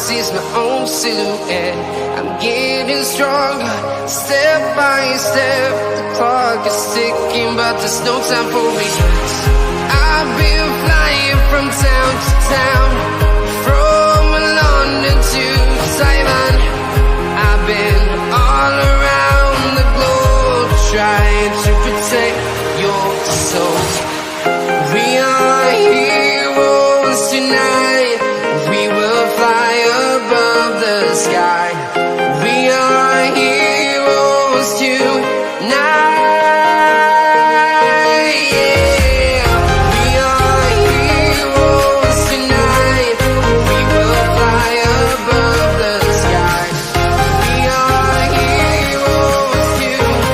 see is my own silhouette. I'm getting stronger, step by step. The clock is ticking, but there's no time for regrets. I've been flying from town to town, from London to Taiwan. I've been all around the globe, trying to protect your soul. We are heroes tonight. We will fly above the sky. We are heroes tonight. Yeah. We are heroes tonight. We will fly above the sky. We are heroes tonight.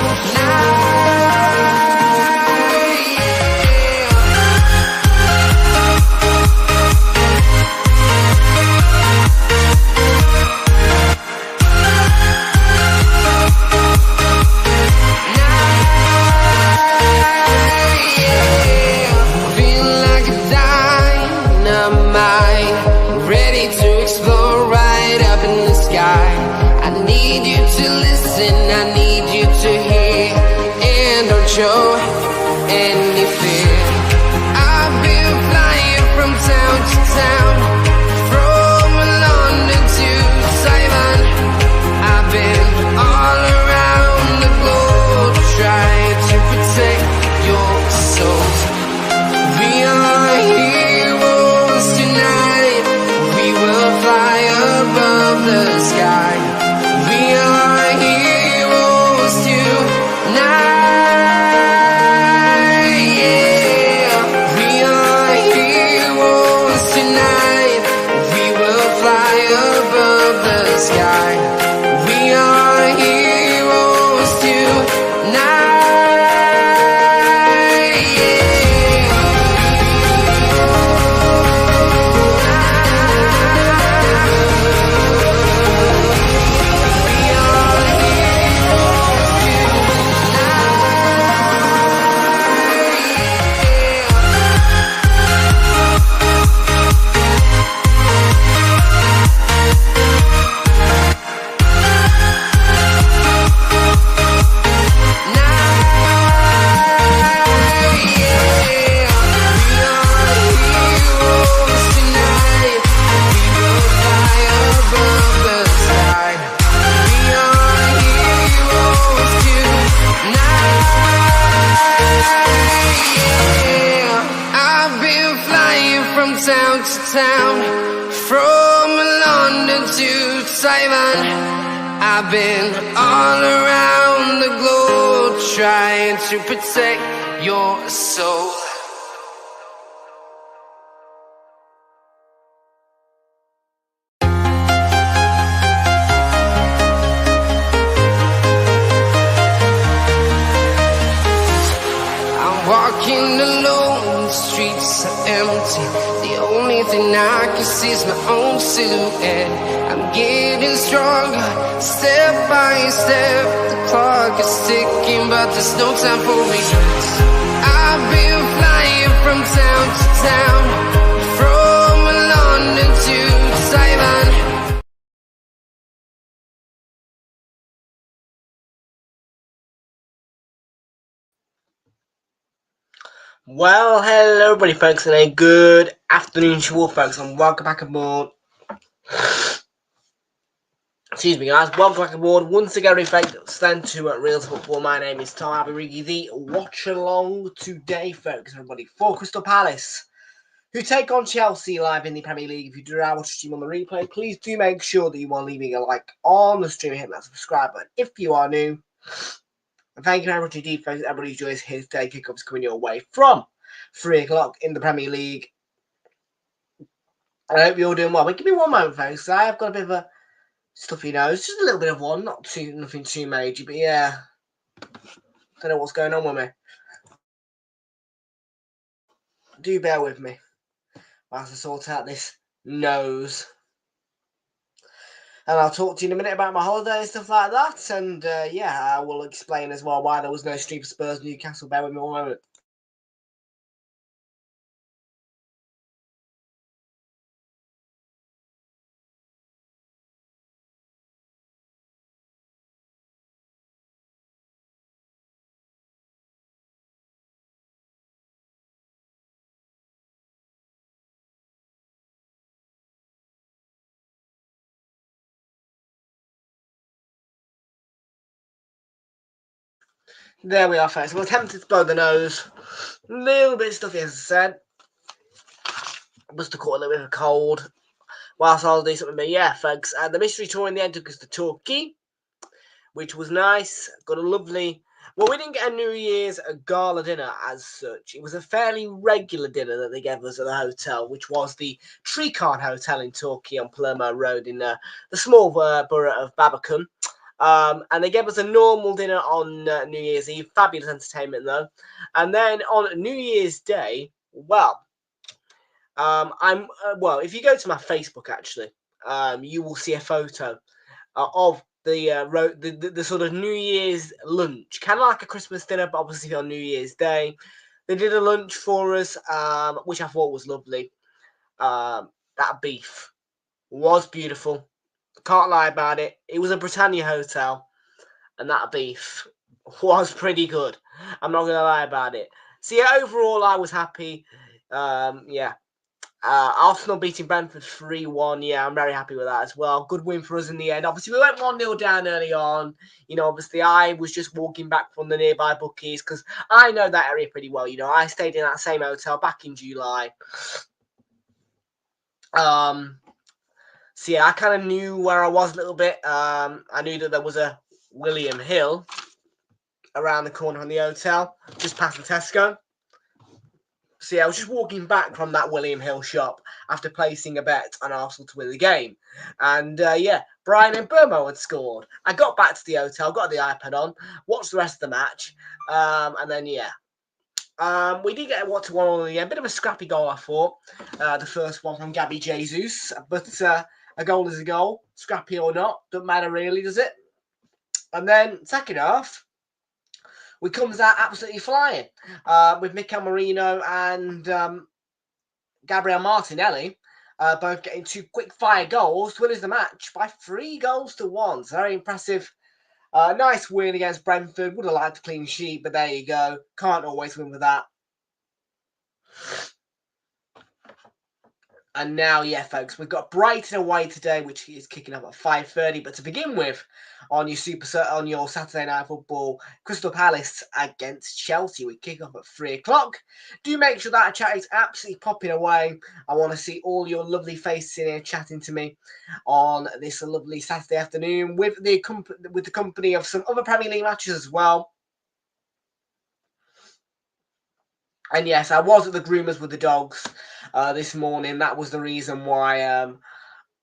I need you to hear and don't show any fear. I've been flying from town to town, from London to Taiwan. I've been all around the globe, trying to protect your soul. We are heroes tonight. We will fly above the sky. We are heroes tonight, yeah. We are heroes tonight. We will fly above the sky. We are heroes tonight, yeah. Town to town, from London to Taiwan. I've been all around the globe, trying to protect your soul. I'm walking alone, the streets are empty. The only thing I can see is my own silhouette. I'm getting stronger, step by step. The clock is ticking, but there's no time for regrets. I've been flying from town to town, from London to Taiwan. Well, hello everybody folks, and a good afternoon to all folks, and welcome back aboard. Excuse me guys, welcome back aboard once again, folks. Stand to Realltom Football. My name is Tom. I'll be bringing you the watch along today, folks. Everybody, for Crystal Palace, who take on Chelsea live in the Premier League. If you do watch the stream on the replay, please do make sure that you are leaving a like on the stream and hit that subscribe button if you are new. And thank you very much indeed, folks. Everybody enjoys his day kickoffs coming your way from 3 o'clock in the Premier League. I hope you're all doing well. But give me one moment, folks. I have got a bit of a stuffy nose, just a little bit of one, nothing too major, but yeah, don't know what's going on with me. Do bear with me whilst I sort out this nose. And I'll talk to you in a minute about my holiday and stuff like that. And yeah, I will explain as well why there was no stream for Spurs Newcastle. Bear with me one moment. There we are, folks. We're tempted to blow the nose. A little bit stuffy, as I said. Must have caught a little bit of a cold whilst I was doing something. But yeah, folks, the mystery tour in the end took us to Turkey, which was nice. Got a lovely... Well, we didn't get a New Year's gala dinner as such. It was a fairly regular dinner that they gave us at the hotel, which was the Trikan Hotel in Turkey on Palermo Road in the small borough of Babakan. And they gave us a normal dinner on New Year's Eve. Fabulous entertainment, though. And then on New Year's Day, well, if you go to my Facebook, actually, you will see a photo of the sort of New Year's lunch, kind of like a Christmas dinner, but obviously on New Year's Day. They did a lunch for us, which I thought was lovely. That beef was beautiful. Can't lie about it. It was a Britannia hotel, and that beef was pretty good. I'm not going to lie about it. So yeah, overall, I was happy. Arsenal beating Brentford 3-1. Yeah, I'm very happy with that as well. Good win for us in the end. Obviously, we went 1-0 down early on. You know, obviously, I was just walking back from the nearby bookies because I know that area pretty well. You know, I stayed in that same hotel back in July. So yeah, I kind of knew where I was a little bit. I knew that there was a William Hill around the corner from the hotel, just past the Tesco. So yeah, I was just walking back from that William Hill shop after placing a bet on Arsenal to win the game. And Brian and Burmo had scored. I got back to the hotel, got the iPad on, watched the rest of the match, and then we did get a 1-1 in the end. Bit of a scrappy goal, I thought. The first one from Gabby Jesus, but a goal is a goal, scrappy or not, doesn't matter really, does it? And then second half, we comes out absolutely flying with Mikel Merino and Gabriel Martinelli both getting 2 quick-fire goals to win us the match by 3-1. So very impressive. Nice win against Brentford. Would have liked a clean sheet, but there you go. Can't always win with that. And now, yeah, folks, we've got Brighton away today, which is kicking up at 5:30. But to begin with, on your Saturday night football, Crystal Palace against Chelsea. We kick off at 3 o'clock. Do make sure that chat is absolutely popping away. I want to see all your lovely faces in here chatting to me on this lovely Saturday afternoon with the company of some other Premier League matches as well. And yes, I was at the groomers with the dogs this morning. That was the reason why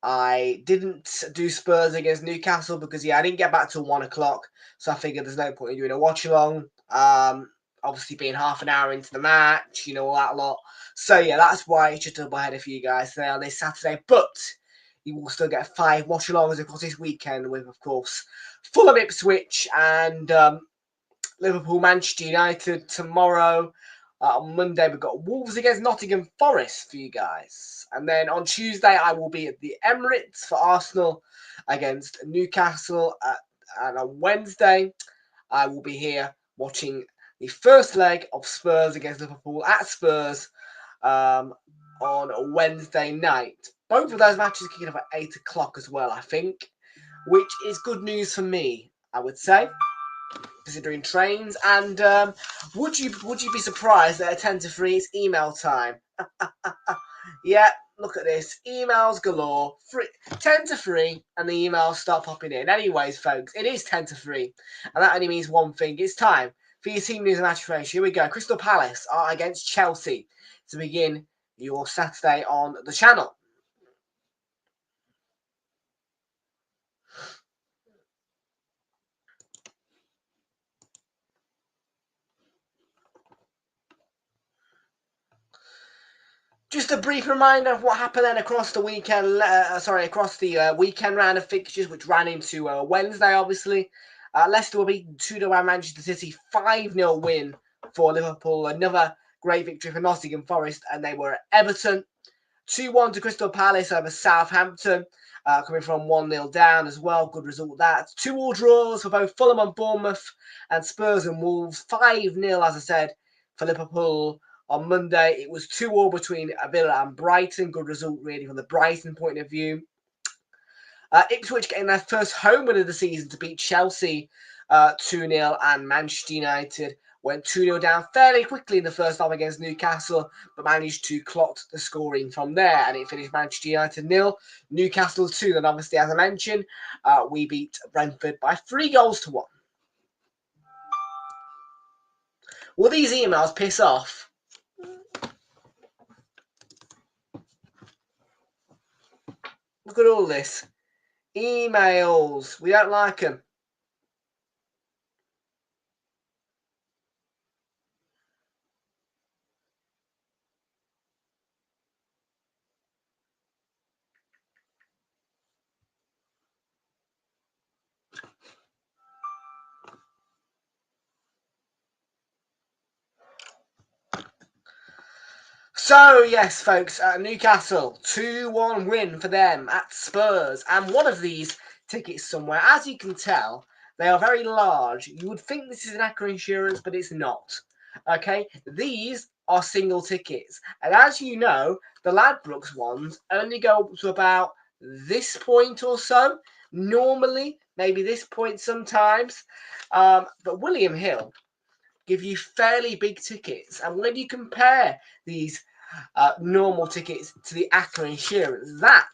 I didn't do Spurs against Newcastle because, I didn't get back till 1 o'clock. So I figured there's no point in doing a watch-along. Obviously being half an hour into the match, all that lot. So, yeah, that's why it's just a double header for you guys today on this Saturday. But you will still get 5 watch-alongs across this weekend with, of course, Fulham Ipswich and Liverpool Manchester United tomorrow. On Monday, we've got Wolves against Nottingham Forest for you guys. And then on Tuesday, I will be at the Emirates for Arsenal against Newcastle. And on Wednesday, I will be here watching the first leg of Spurs against Liverpool at Spurs on Wednesday night. Both of those matches are kicking off at 8 o'clock as well, I think, which is good news for me, I would say, considering trains. And would you be surprised that at 10 to 3 it's email time? Yeah, look at this. Emails galore. 10 to 3 and the emails start popping in. Anyways, folks, it is 10 to 3. And that only means one thing. It's time for your team news and match information. Here we go. Crystal Palace are against Chelsea to begin your Saturday on the channel. Just a brief reminder of what happened then across the weekend. Weekend round of fixtures, which ran into Wednesday. Obviously, Leicester were beaten 2-0 by Manchester City. 5-0 win for Liverpool. Another great victory for Nottingham Forest, and they were at Everton. 2-1 to Crystal Palace over Southampton, coming from 1-0 down as well. Good result that. 2-2 draws for both Fulham and Bournemouth, and Spurs and Wolves. 5-0, as I said, for Liverpool. On Monday, it was 2-2 between Villa and Brighton. Good result, really, from the Brighton point of view. Ipswich getting their first home win of the season to beat Chelsea 2-0, and Manchester United went 2-0 down fairly quickly in the first half against Newcastle, but managed to clock the scoring from there, and it finished Manchester United 0, Newcastle 2. Then obviously, as I mentioned, we beat Brentford by 3-1. Will these emails piss off? Look at all this. Emails. We don't like them. So, yes, folks, Newcastle, 2-1 win for them at Spurs. And one of these tickets somewhere, as you can tell, they are very large. You would think this is an Accra insurance, but it's not. Okay, these are single tickets. And as you know, the Ladbrokes ones only go up to about this point or so. Normally, maybe this point sometimes. But William Hill give you fairly big tickets. And when you compare these normal tickets to the Accra insurance, that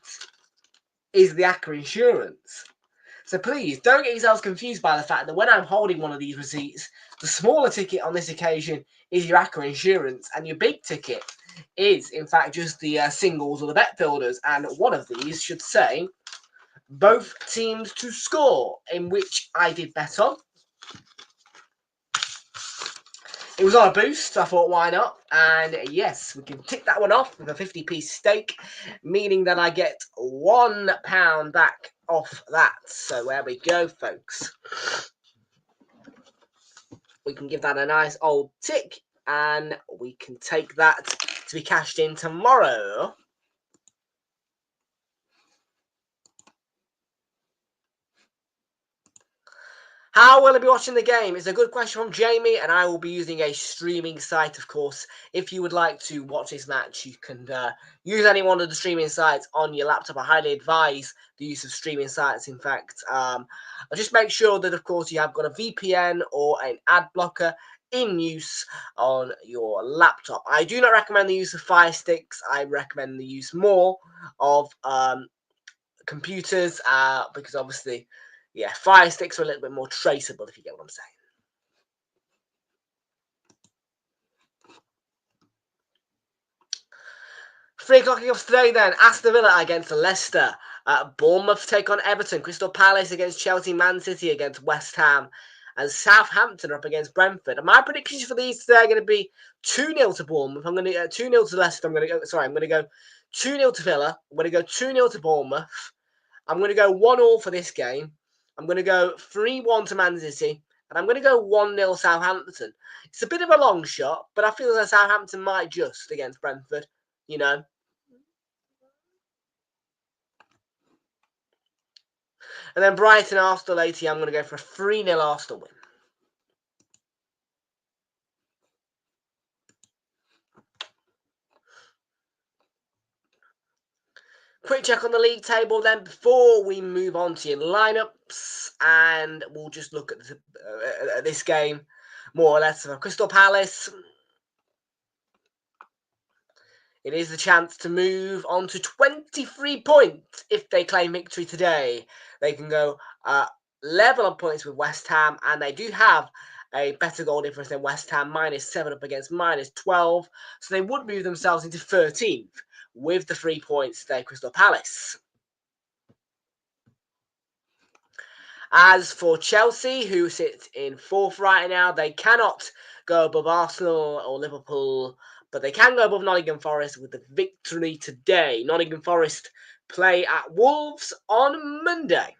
is the Accra insurance. So please don't get yourselves confused by the fact that when I'm holding one of these receipts, the smaller ticket on this occasion is your Accra insurance, and your big ticket is in fact just the singles or the bet builders. And one of these should say both teams to score, in which I did bet on. It was on a boost, so I thought, why not? And yes, we can tick that one off with a 50p stake, meaning that I get £1 back off that. So there we go, folks. We can give that a nice old tick, and we can take that to be cashed in tomorrow. How will I be watching the game? It's a good question from Jamie, and I will be using a streaming site, of course. If you would like to watch this match, you can use any one of the streaming sites on your laptop. I highly advise the use of streaming sites, in fact. Just make sure that, of course, you have got a VPN or an ad blocker in use on your laptop. I do not recommend the use of Fire Sticks. I recommend the use more of computers because, obviously, yeah, Fire Sticks are a little bit more traceable, if you get what I'm saying. Three o'clock kickoffs today then. Aston Villa against Leicester. Bournemouth take on Everton. Crystal Palace against Chelsea. Man City against West Ham. And Southampton are up against Brentford. And my predictions for these today are going to be 2-0 to Bournemouth. I'm going to go 2-0 to Leicester. I'm going to go 2-0 to Villa. I'm going to go 2-0 to Bournemouth. I'm going to go 1-1 for this game. I'm going to go 3-1 to Man City, and I'm going to go 1-0 Southampton. It's a bit of a long shot, but I feel that Southampton might just against Brentford, you know. And then Brighton, Arsenal, 80, I'm going to go for a 3-0 Arsenal win. Quick check on the league table then before we move on to your lineups, and we'll just look at this game more or less. For Crystal Palace, it is the chance to move on to 23 points if they claim victory today. They can go level on points with West Ham, and they do have a better goal difference than West Ham, -7 up against -12. So they would move themselves into 13th with the 3 points today, Crystal Palace. As for Chelsea, who sit in 4th right now, they cannot go above Arsenal or Liverpool, but they can go above Nottingham Forest with the victory today. Nottingham Forest play at Wolves on Monday.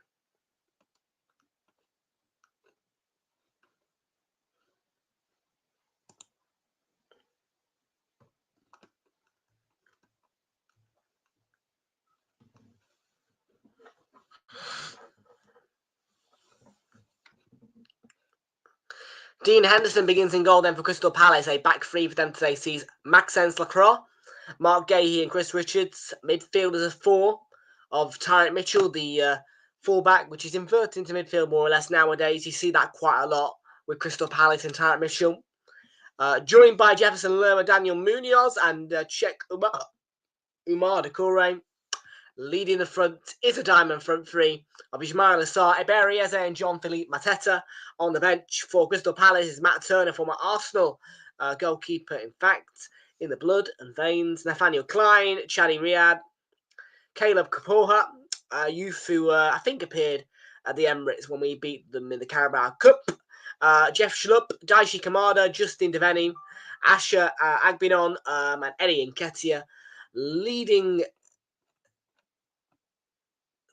Dean Henderson begins in goal then for Crystal Palace. A back three for them today sees Maxence Lacroix, Mark Gahey and Chris Richards. Midfielders of 4 of Tyrant Mitchell, the fullback, which is inverted into midfield more or less nowadays. You see that quite a lot with Crystal Palace and Tarek Mitchell. Joined by Jefferson Lerma, Daniel Munoz, and Czech Umar Decore. Leading the front is a diamond front three of Ismail Assar, Eberieze, and Jean-Philippe Mateta. On the bench for Crystal Palace is Matt Turner, former Arsenal goalkeeper, in fact, in the blood and veins. Nathaniel Klein, Chadi Riyad, Caleb Kapoha, a youth who I think appeared at the Emirates when we beat them in the Carabao Cup. Jeff Schlupp, Daichi Kamada, Justin Devaney, Asher Agbinon, and Eddie Nketiah. Leading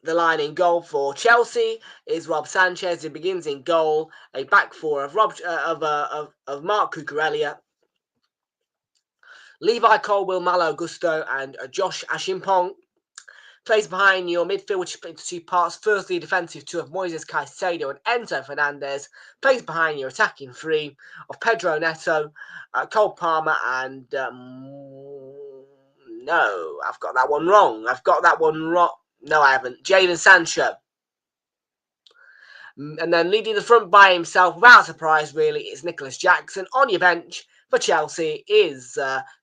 the line in goal for Chelsea is Rob Sanchez, who begins in goal. A back four of Mark Cucurella, Levi Colwill, Malo Gusto, and Josh Ashimpong. Plays behind your midfield, which is split into two parts. Firstly, defensive two of Moises Caicedo and Enzo Fernandez. Plays behind your attacking three of Pedro Neto, Cole Palmer, and no, I've got that one wrong. No, I haven't. Jadon Sancho. And then leading the front by himself, without surprise, really, it's Nicholas Jackson. On your bench for Chelsea is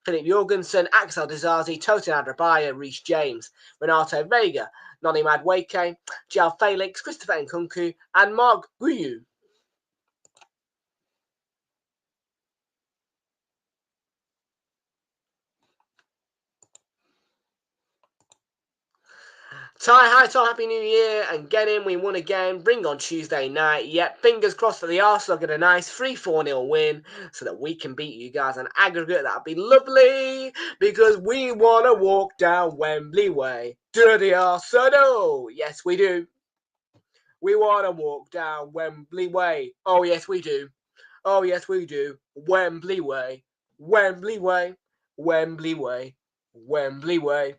Philip Jorgensen, Axel Disasi, Totin Adrabaya, Reece James, Renato Vega, Noni Madueke, Joao Felix, Christopher Nkunku, and Mark Guiu. Hi Tom, Happy New Year, and get in, we won again, bring on Tuesday night. Yep, fingers crossed for the Arsenal get a nice 3-4-0 win so that we can beat you guys on aggregate. That'd be lovely, because we want to walk down Wembley Way to the Arsenal. Yes, we do. We want to walk down Wembley Way. Oh, yes, we do. Oh, yes, we do. Wembley Way. Wembley Way. Wembley Way. Wembley Way.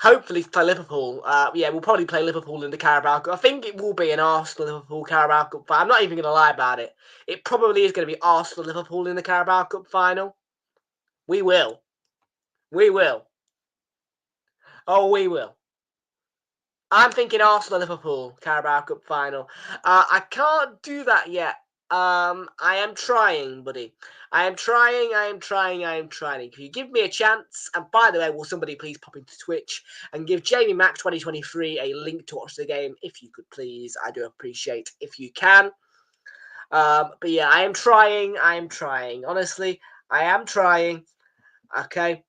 Hopefully play Liverpool. Yeah, we'll probably play Liverpool in the Carabao Cup. I think it will be an Arsenal-Liverpool Carabao Cup, but I'm not even going to lie about it. It probably is going to be Arsenal-Liverpool in the Carabao Cup final. We will. We will. Oh, we will. I'm thinking Arsenal-Liverpool Carabao Cup final. I can't do that yet. I am trying, buddy. I am trying. If you give me a chance, and by the way, will somebody please pop into Twitch and give Jamie Mac 2023 a link to watch the game, if you could please. I do appreciate if you can. But yeah, I am trying. Honestly, I am trying. Okay.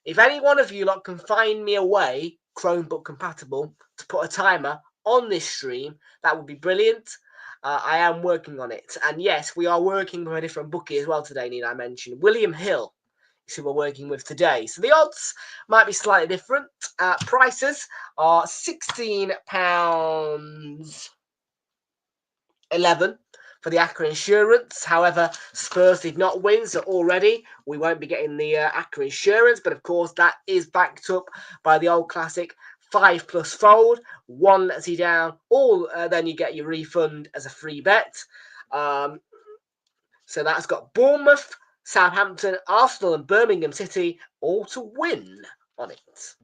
If any one of you lot can find me a way, Chromebook compatible, to put a timer on this stream, that would be brilliant. I am working on it. And yes, we are working with a different bookie as well today, need I mention. William Hill is who we're working with today. So the odds might be slightly different. Prices are £16.11 for the Accra Insurance. However, Spurs did not win, so already we won't be getting the Accra Insurance. But of course, that is backed up by the old classic 5+ fold, 1 lets you down, then you get your refund as a free bet. So that's got Bournemouth, Southampton, Arsenal, and Birmingham City all to win on it.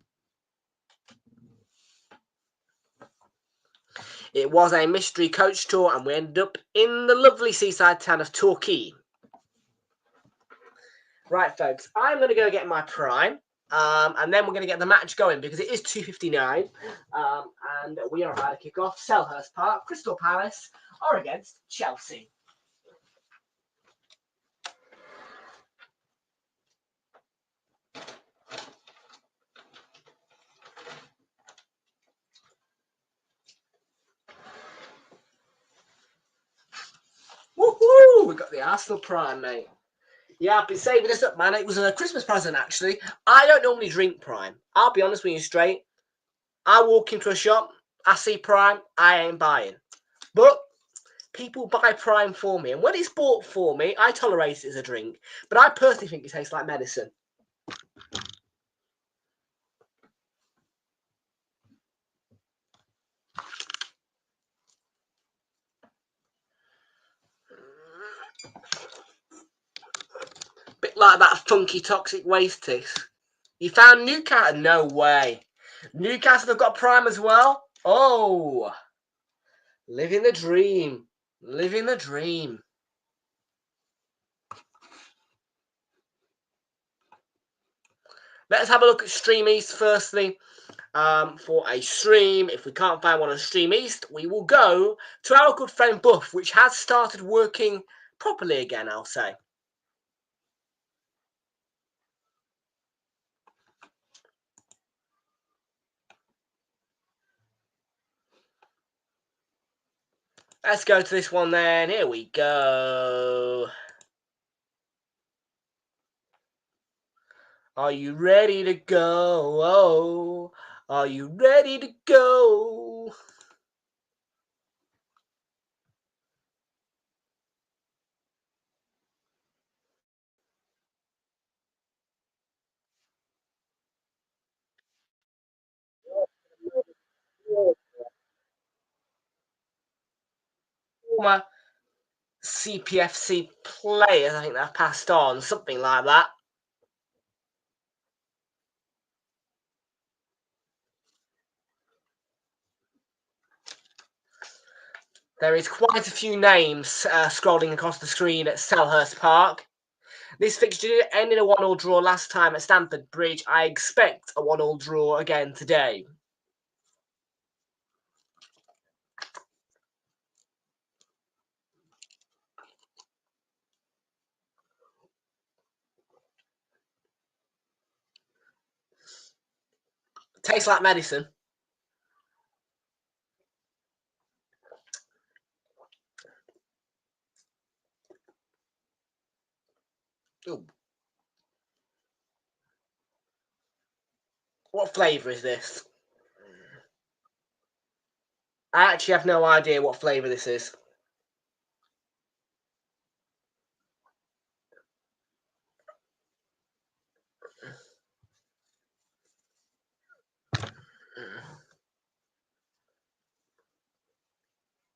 It was a mystery coach tour, and we ended up in the lovely seaside town of Torquay. Right, folks, I'm going to go get my Prime. And then we're going to get the match going, because it is 2:59, and we are about to kick off. Selhurst Park, Crystal Palace are against Chelsea. Woohoo! We got the Arsenal Prime, mate. Yeah, I've been saving this up, man. It was a Christmas present, actually. I don't normally drink Prime. I'll be honest with you straight. I walk into a shop, I see Prime, I ain't buying. But people buy Prime for me. And when it's bought for me, I tolerate it as a drink. But I personally think it tastes like medicine. Bit like that funky toxic waste taste. You found Newcastle? No way. Newcastle have got Prime as well? Oh. Living the dream. Living the dream. Let's have a look at Stream East firstly. For a stream, if we can't find one on Stream East, we will go to our good friend Buff, which has started working properly again, I'll say. Let's go to this one then. Here we go. Are you ready to go? Oh, are you ready to go? Former CPFC players, I think they've passed on, something like that. There is quite a few names scrolling across the screen at Selhurst Park. This fixture ended a 1-1 draw last time at Stamford Bridge. I expect a 1-1 draw again today. Tastes like medicine. Ooh. What flavour is this? I actually have no idea what flavour this is.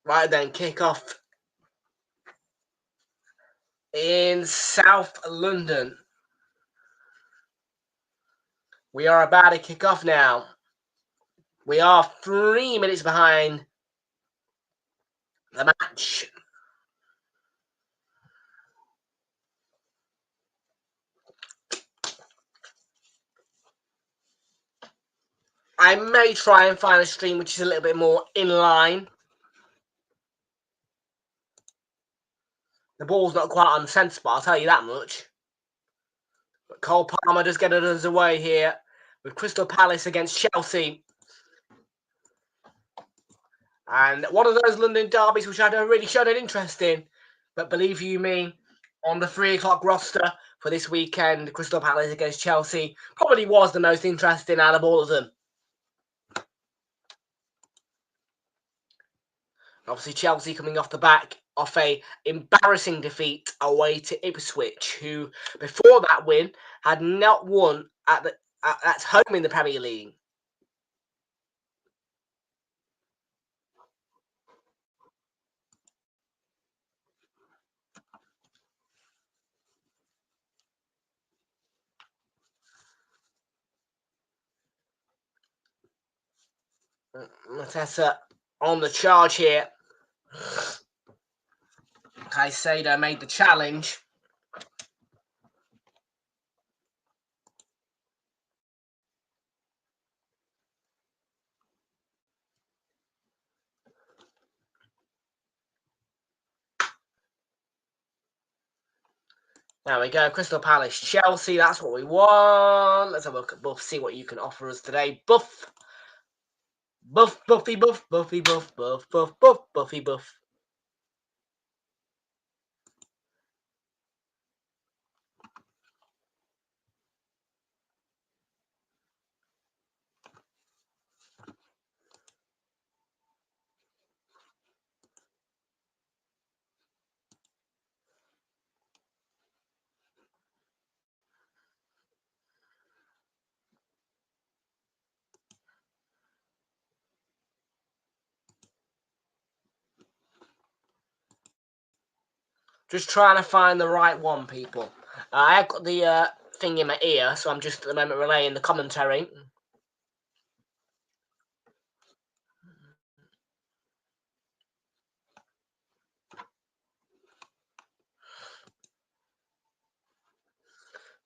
Right then, kick off in South London. We are about to kick off now. We are 3 minutes behind the match. I may try and find a stream which is a little bit more in line. The ball's not quite on sensible, I'll tell you that much. But Cole Palmer does get us away here with Crystal Palace against Chelsea. And one of those London derbies which I don't really showed an interest in. But believe you me, on the 3 o'clock roster for this weekend, Crystal Palace against Chelsea probably was the most interesting out of all of them. Obviously, Chelsea coming off the back of a embarrassing defeat away to Ipswich, who before that win had not won at home in the Premier League. Matessa on the charge here. Caicedo made the challenge. There we go, Crystal Palace, Chelsea, that's what we want. Let's have a look at Buff, see what you can offer us today. Buff. Buff, Buffy, Buff, Buffy, Buff, Buff, Buff, Buff, Buffy, Buff. Just trying to find the right one, people. I've got the thing in my ear, so I'm just at the moment relaying the commentary.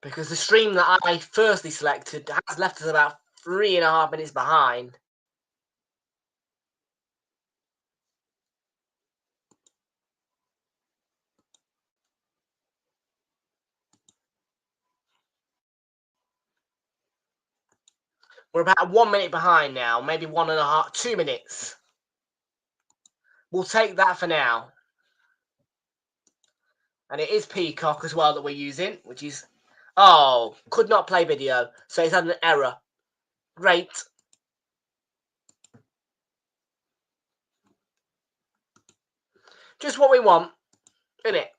Because the stream that I firstly selected has left us about 3.5 minutes behind. We're about 1 minute behind now, maybe 1.5, 2 minutes. We'll take that for now. And it is Peacock as well that we're using, which is... Oh, could not play video. So it's had an error. Great. Just what we want, isn't it?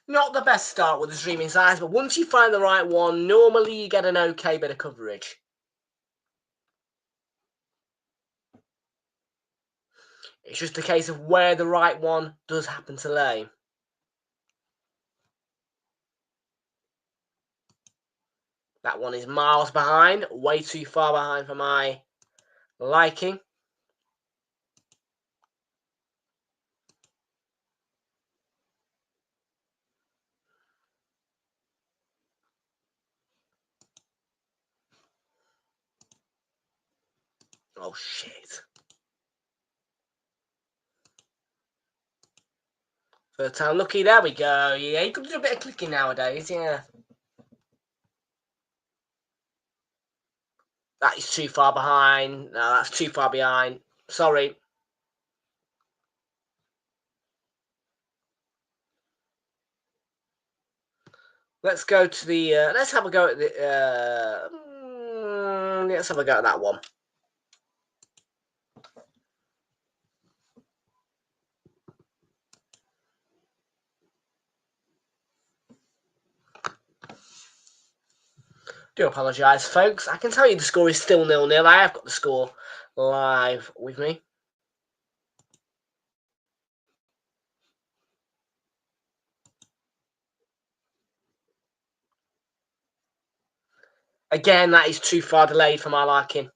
Not the best start with the streaming size, but once you find the right one, normally you get an okay bit of coverage. It's just a case of where the right one does happen to lay. That one is miles behind, way too far behind for my liking. Oh, shit. Third time lucky, there we go. Yeah, you can do a bit of clicking nowadays, yeah. That is too far behind. No, that's too far behind. Sorry. Let's go to the... let's have a go at the... let's have a go at that one. Do apologise, folks. I can tell you the score is still 0-0. I have got the score live with me. Again, that is too far delayed for my liking.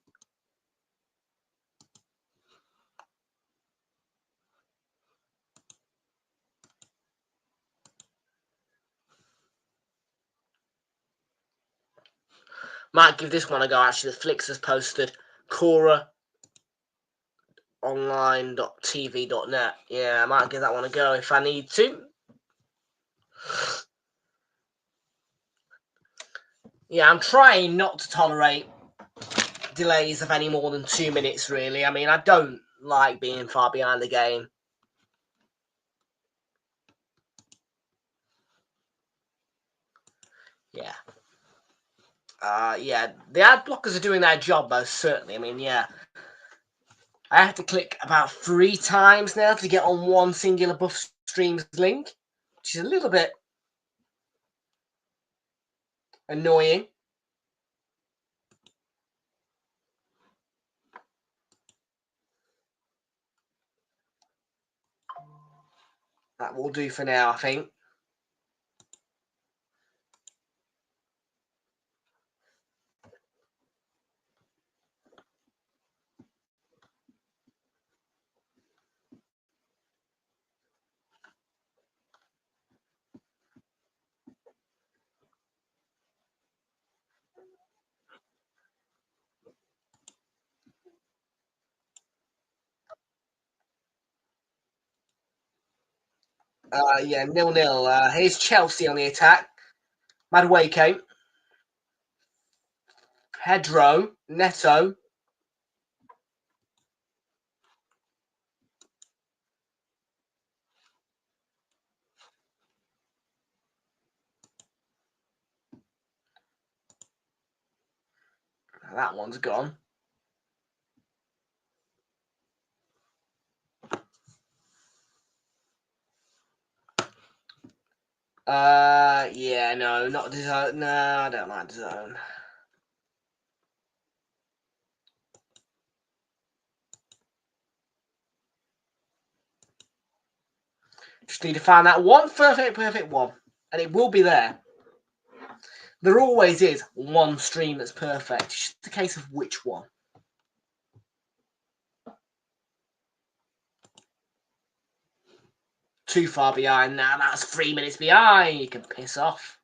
Might give this one a go, actually. The Flicks has posted CoraOnline.tv.net. Yeah, I might give that one a go if I need to. Yeah, I'm trying not to tolerate delays of any more than 2 minutes, really. I mean, I don't like being far behind the game. Yeah. Yeah, the ad blockers are doing their job, most certainly. I mean, yeah. I have to click about 3 times now to get on one singular Buff Streams link, which is a little bit annoying. That will do for now, I think. Yeah, 0-0. Here's Chelsea on the attack. Madueke. Pedro. Neto. That one's gone. Yeah, no, not DAZN. No, I don't like DAZN. Just need to find that one perfect one. And it will be there. There always is one stream that's perfect. It's just a case of which one. Too far behind now. That's 3 minutes behind. You can piss off.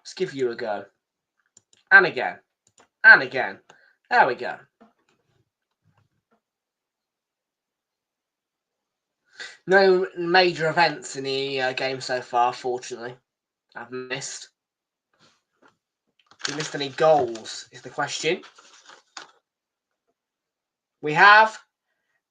Let's give you a go. And again. And again. There we go. No major events in the game so far, fortunately. I've missed. Have we missed any goals, is the question. We have.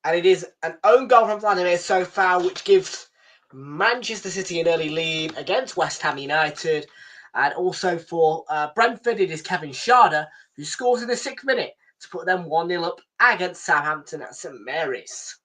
And it is an own goal from Vladimir so far, which gives Manchester City an early lead against West Ham United. And also for Brentford, it is Kevin Schade, who scores in the 6th minute to put them 1-0 up against Southampton at St Mary's.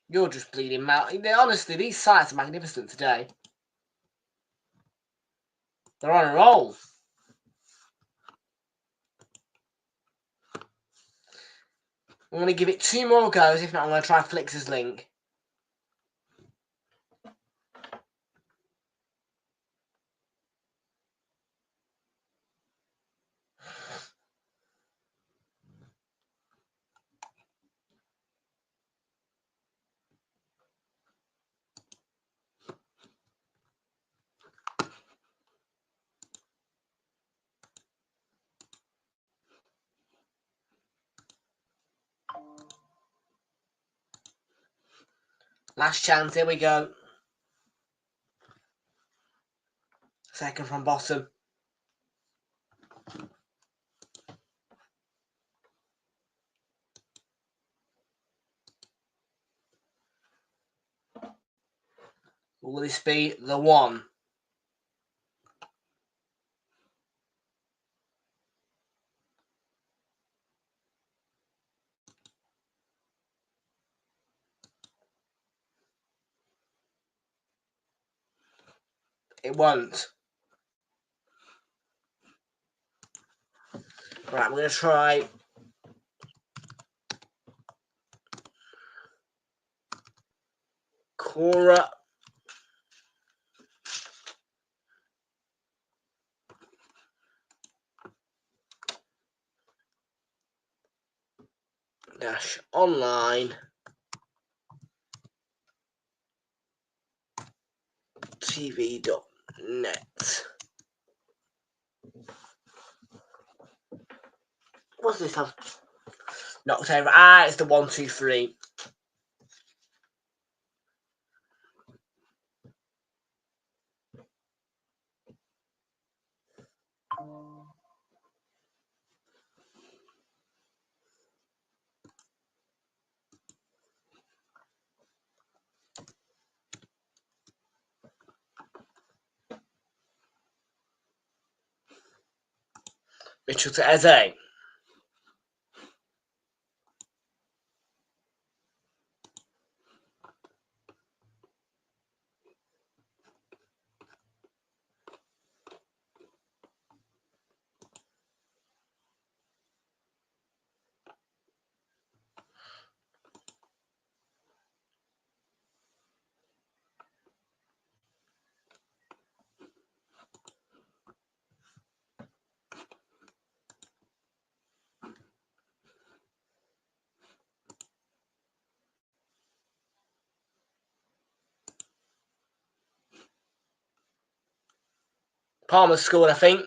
You're just bleeding out. Honestly, these sites are magnificent today. They're on a roll. I'm going to give it 2 more goes. If not, I'm going to try Flix's link. Last chance. Here we go. Second from bottom. Will this be the one? It won't. Right, I'm going to try Cora dash online tv.net. What's this have? Knocked over. It's the 1, 2, 3. Mitchell to Eze. Palmer scored, I think.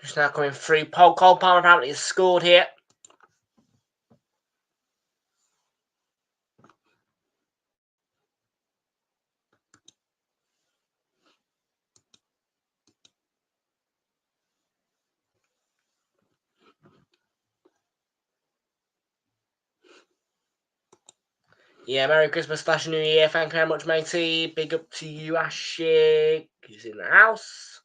Just now coming through. Cole Palmer apparently has scored here. Yeah, Merry Christmas / New Year. Thank you very much, matey. Big up to you, Ashik. He's in the house.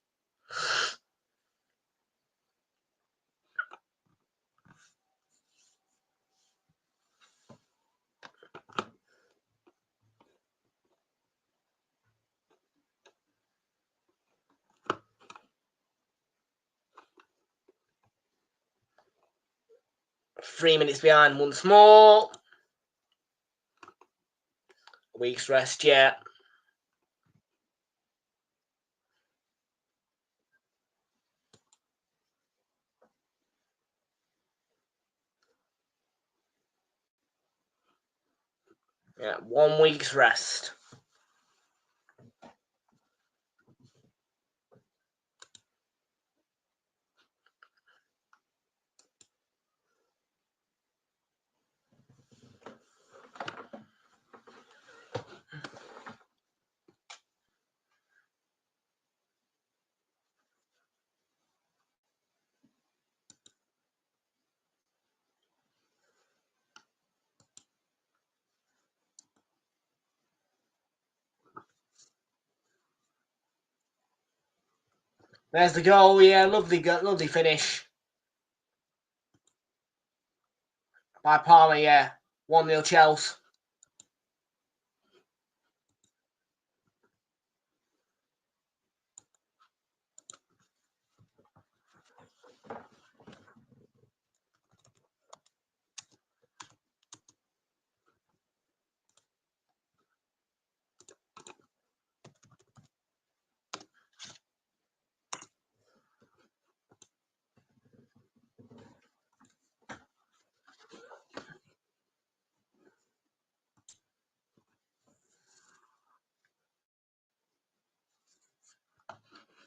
Three minutes behind once more. A week's rest, yeah. Yeah, 1 week's rest. There's the goal, yeah, lovely finish. By Palmer, yeah. 1-0 Chelsea.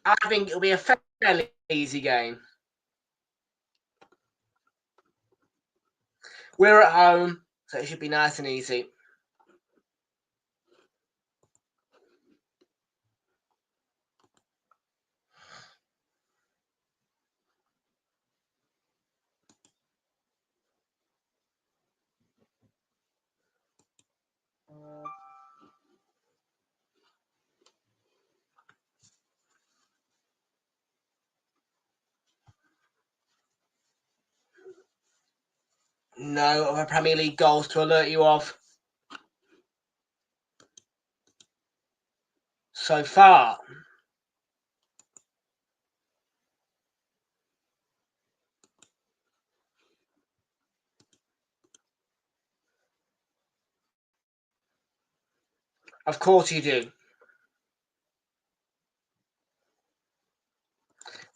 I think it'll be a fairly easy game. We're at home, so it should be nice and easy. No other Premier League goals to alert you of so far. Of course you do.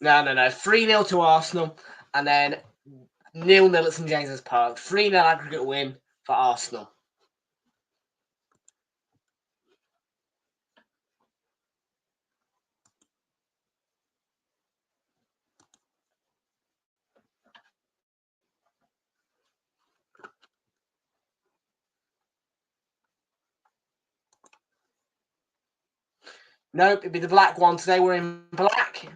No. 3-0 to Arsenal, and then 0-0 at St James's Park. 3-0 aggregate win for Arsenal. Nope, it'd be the black one today. We're in black.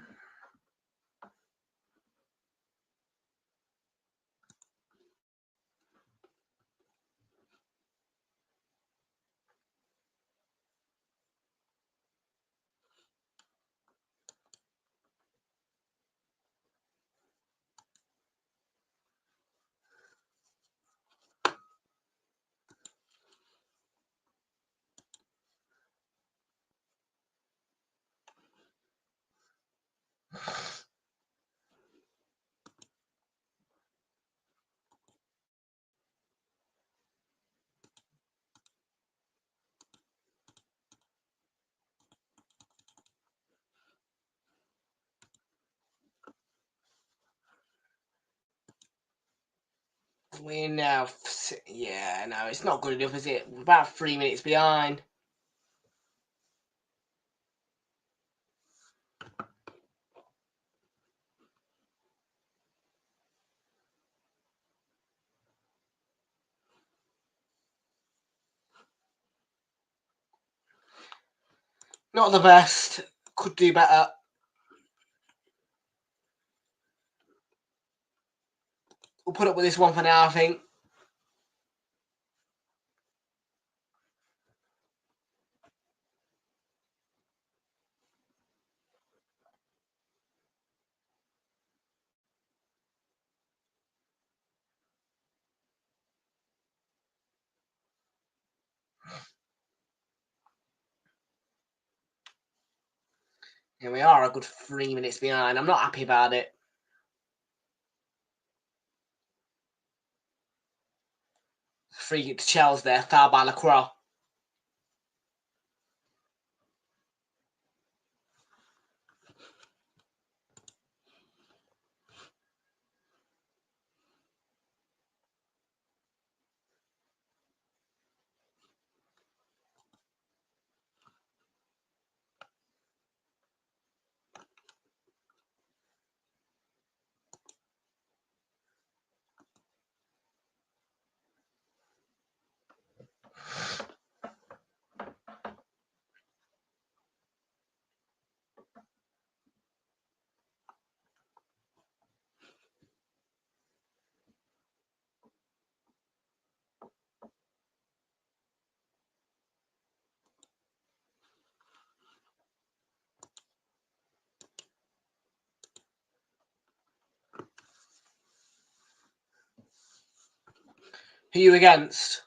We're now, yeah, no, it's not good enough, is it? We're about 3 minutes behind. Not the best. Could do better. We'll put up with this one for now, I think. Here we are, a good 3 minutes behind. I'm not happy about it. Free kick to Chelsea there, foul by Lacroix. Who are you against?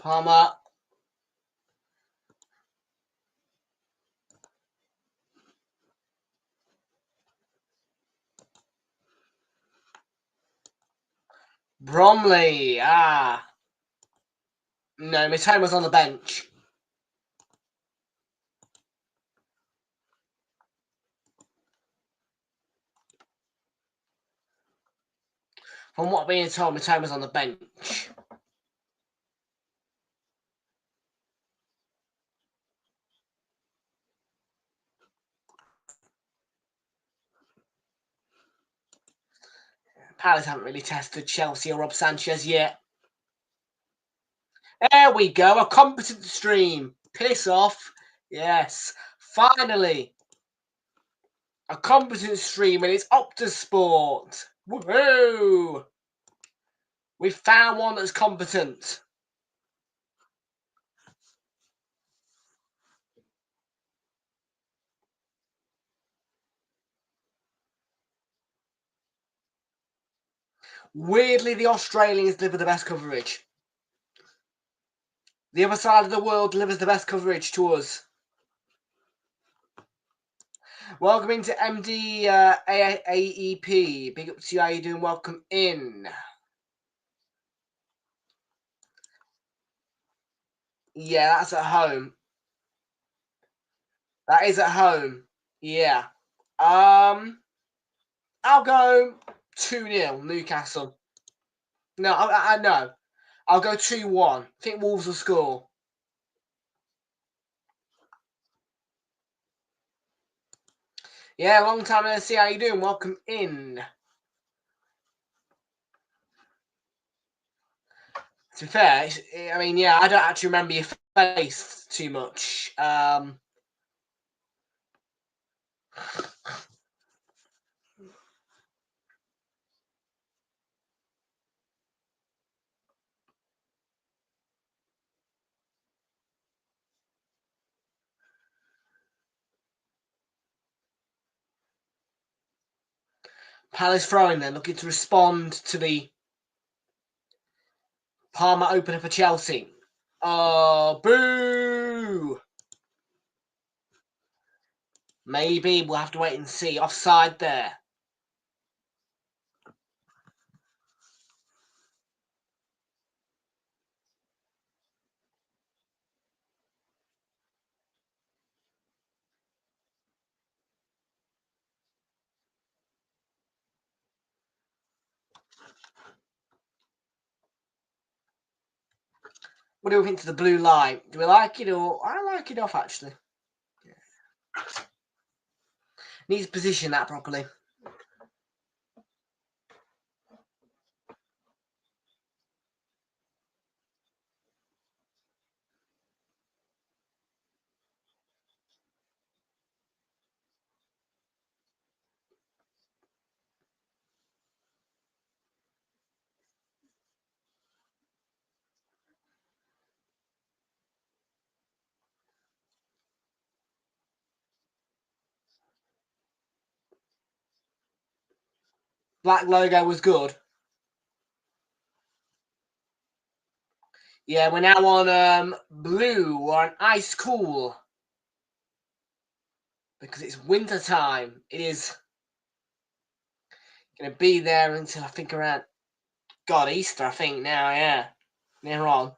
Palmer. Bromley. No, Mitoma was on the bench. From what being told, Mitoma was on the bench. Palace haven't really tested Chelsea or Rob Sanchez yet. There we go, a competent stream. Piss off. Yes, finally. A competent stream, and it's Optus Sport. Woohoo! We found one that's competent. Weirdly, the Australians deliver the best coverage. The other side of the world delivers the best coverage to us. Welcome into MD AEP. Big up to you. How you doing? Welcome in. Yeah, that's at home. That is at home. Yeah. I'll go 2-0 Newcastle. No, I know. I'll go 2-1. I think Wolves will score. Yeah, long time no see. How you doing? Welcome in. To be fair, I mean, yeah, I don't actually remember your face too much. Palace throwing then, looking to respond to the Palmer opener for Chelsea. Oh, boo! Maybe we'll have to wait and see. Offside there. What do we think to the blue line? Do we like it or I like it off actually? Yeah. Needs to position that properly. Black logo was good. Yeah, we're now on blue. We're on ice cool. Because it's winter time. It is going to be there until I think around, God, Easter, I think now, yeah. Near on.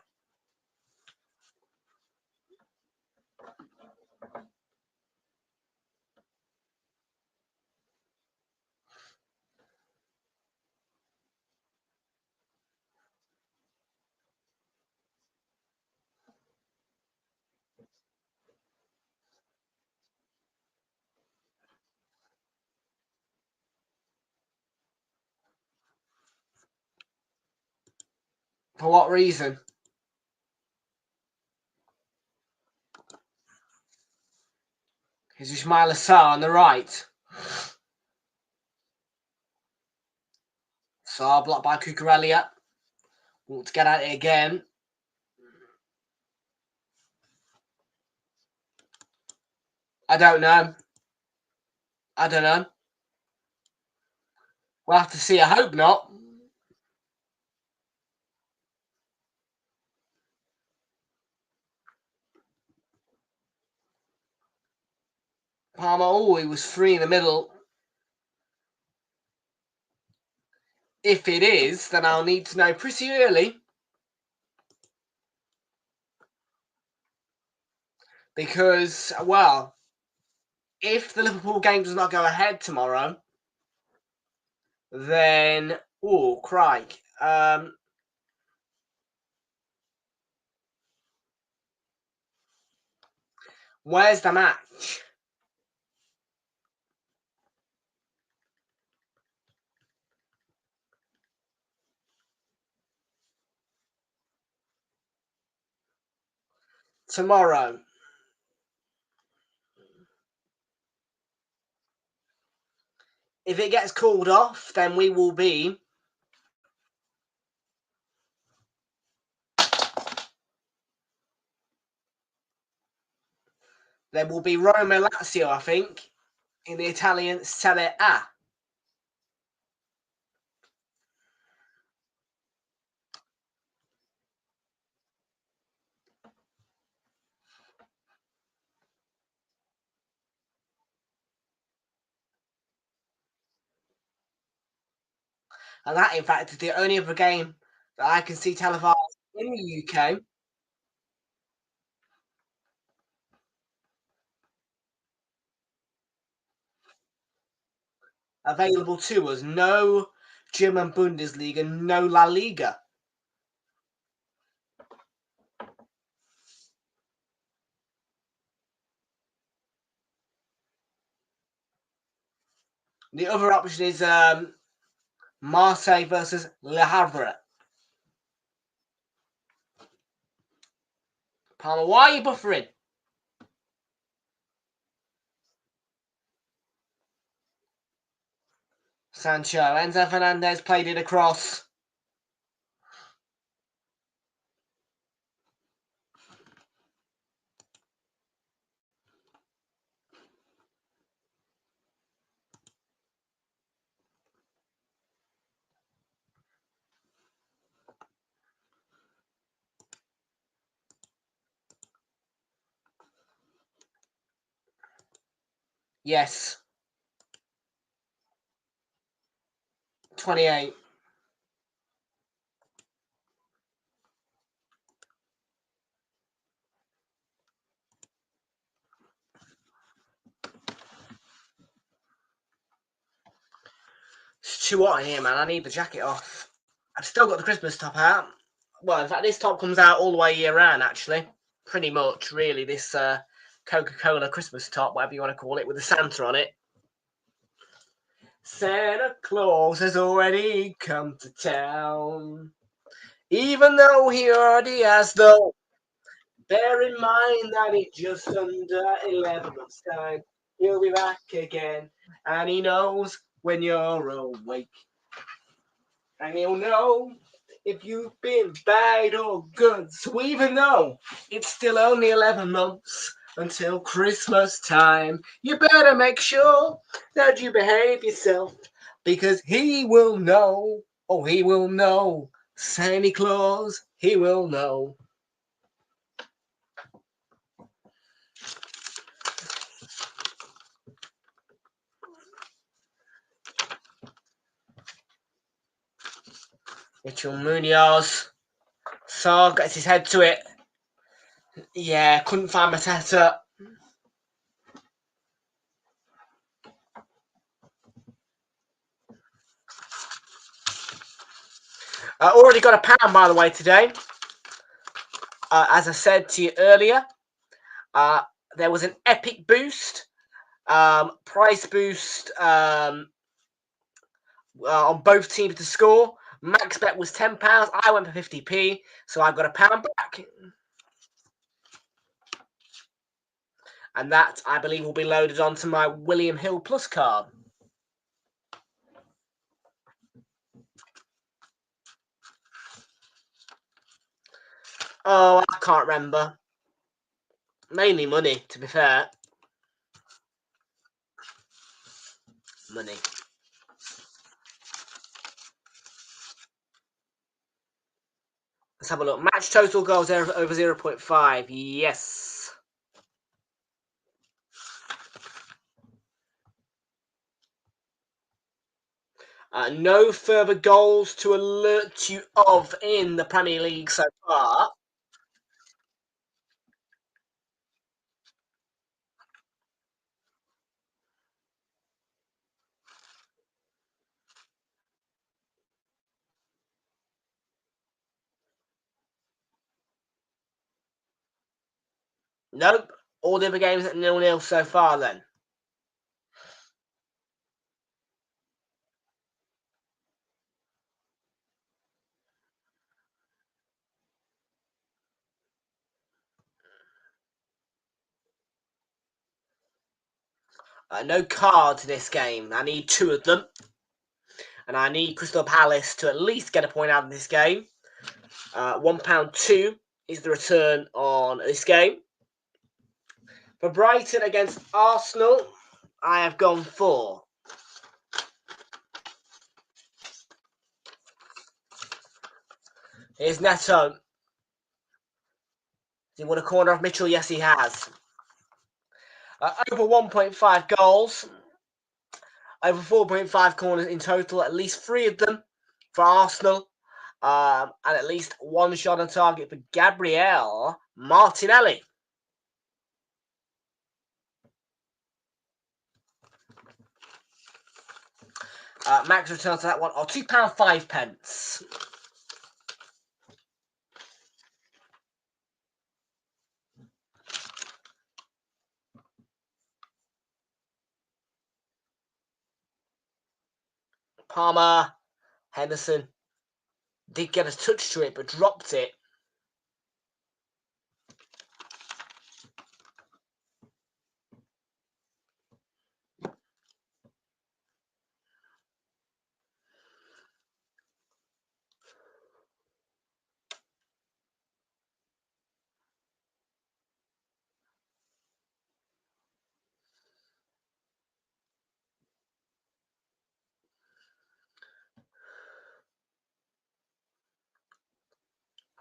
For what reason? Is Ismail Assar on the right? Assar blocked by Cucurella. Want to get at it again. I don't know. I don't know. We'll have to see. I hope not. Palmer, oh, he was free in the middle. If it is, then I'll need to know pretty early. Because, well, if the Liverpool game does not go ahead tomorrow, then, oh, crike. Where's the match? Tomorrow. If it gets called off, then we will be Roma Lazio, I think, in the Italian Serie A. And that, in fact, is the only other game that I can see televised in the UK. Available to us. No German Bundesliga, no La Liga. The other option is Marseille versus Le Havre. Palmer, why are you buffering? Sancho. Enzo Fernandez played it across. Yes. 28. It's too hot in here, man. I need the jacket off. I've still got the Christmas top out. Well, in fact, this top comes out all the way year round, actually. Pretty much, really, this Coca-Cola Christmas top, whatever you want to call it, with the Santa on it. Santa Claus has already come to town. Even though he already has, though. Bear in mind that it's just under 11 months' time. He'll be back again. And he knows when you're awake. And he'll know if you've been bad or good. So even though it's still only 11 months until Christmas time, you better make sure that you behave yourself because he will know. Oh, he will know. Santa Claus, he will know. Mitchell Munoz. Saar gets his head to it. Yeah, couldn't find Mateta. Already got a pound, by the way, today. As I said to you earlier, there was an epic boost, price boost on both teams to score. Max bet was £10. I went for 50p, so I got a pound back. And that, I believe, will be loaded onto my William Hill Plus card. Oh, I can't remember. Mainly money, to be fair. Money. Let's have a look. Match total goals over 0.5. Yes. No further goals to alert you of in the Premier League so far. Nope. All the other games at 0-0 so far then. No cards this game. I need 2 of them. And I need Crystal Palace to at least get a point out of this game. £1.2 is the return on this game. For Brighton against Arsenal, I have gone for here's Neto. Does he want a corner off Mitchell? Yes, he has. Over 1.5 goals. Over 4.5 corners in total. At least 3 of them for Arsenal. And at least 1 shot on target for Gabriel Martinelli. Max returns to that one are £2.05. Palmer, Henderson did get a touch to it, but dropped it.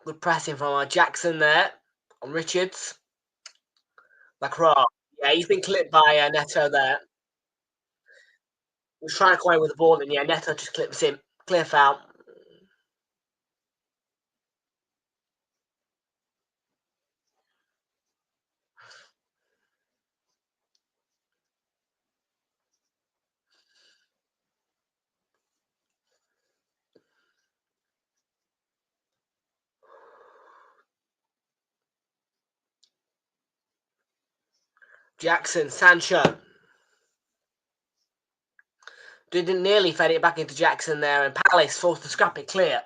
Good pressing from Jackson there on Richards. Lacroix. Yeah, he's been clipped by Neto there. He was trying to come away with the ball, and yeah, Neto just clips him. Clear foul. Jackson, Sancho. Didn't nearly fed it back into Jackson there, and Palace forced to scrap it clear.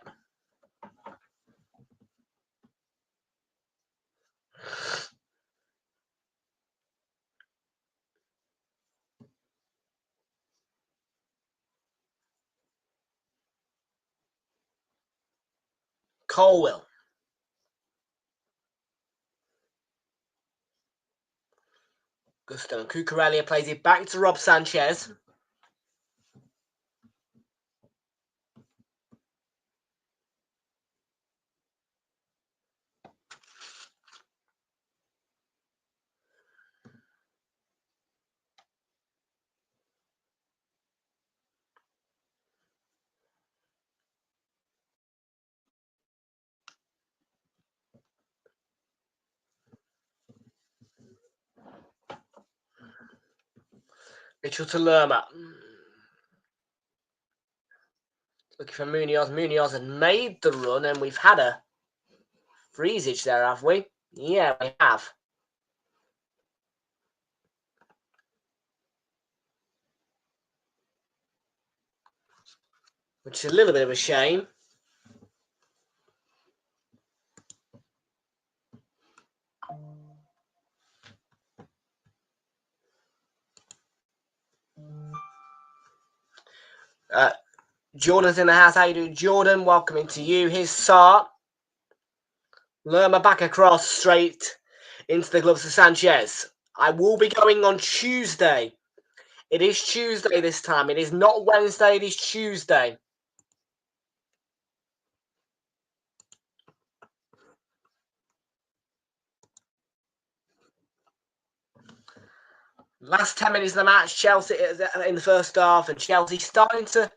Colwill. Gusto and Cucurella plays it back to Rob Sanchez. Mitchell to Lerma. Looking for Munoz. Munoz had made the run, and we've had a freezage there, have we? Yeah, we have. Which is a little bit of a shame. Jordan's in the house. How you doing, Jordan? Welcome into you. Here's Saar. Lerma back across straight into the gloves of Sanchez. I will be going on Tuesday. It is Tuesday this time. It is not Wednesday. It is Tuesday. Last 10 minutes of the match, Chelsea in the first half, and Chelsea starting to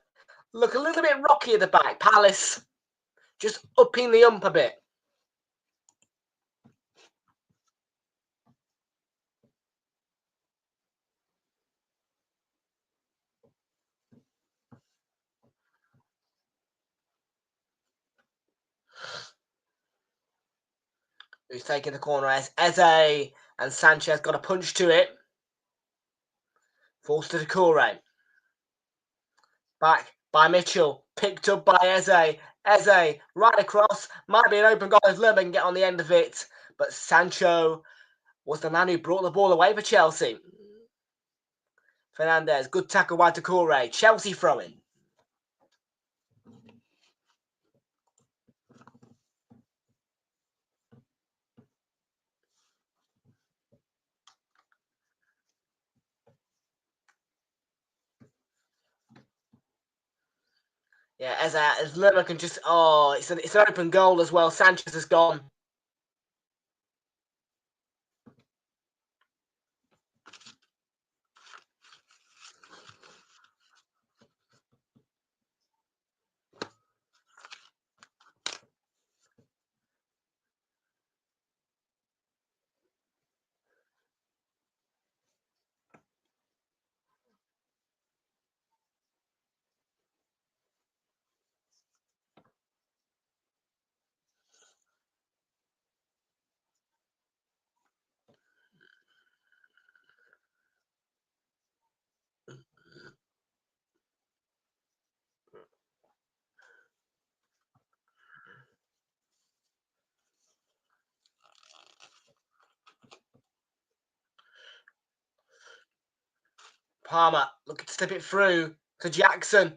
look a little bit rocky at the back. Palace just upping the ump a bit. Who's taking the corner? Eze and Sanchez got a punch to it. Falls to Decore. Back by Mitchell. Picked up by Eze. Eze right across. Might be an open goal if Lerma can get on the end of it. But Sancho was the man who brought the ball away for Chelsea. Fernandez. Good tackle by Decore. Chelsea throwing. Yeah, as Lerma can just... Oh, it's an open goal as well. Sanchez has gone. Palmer looking to slip it through to Jackson.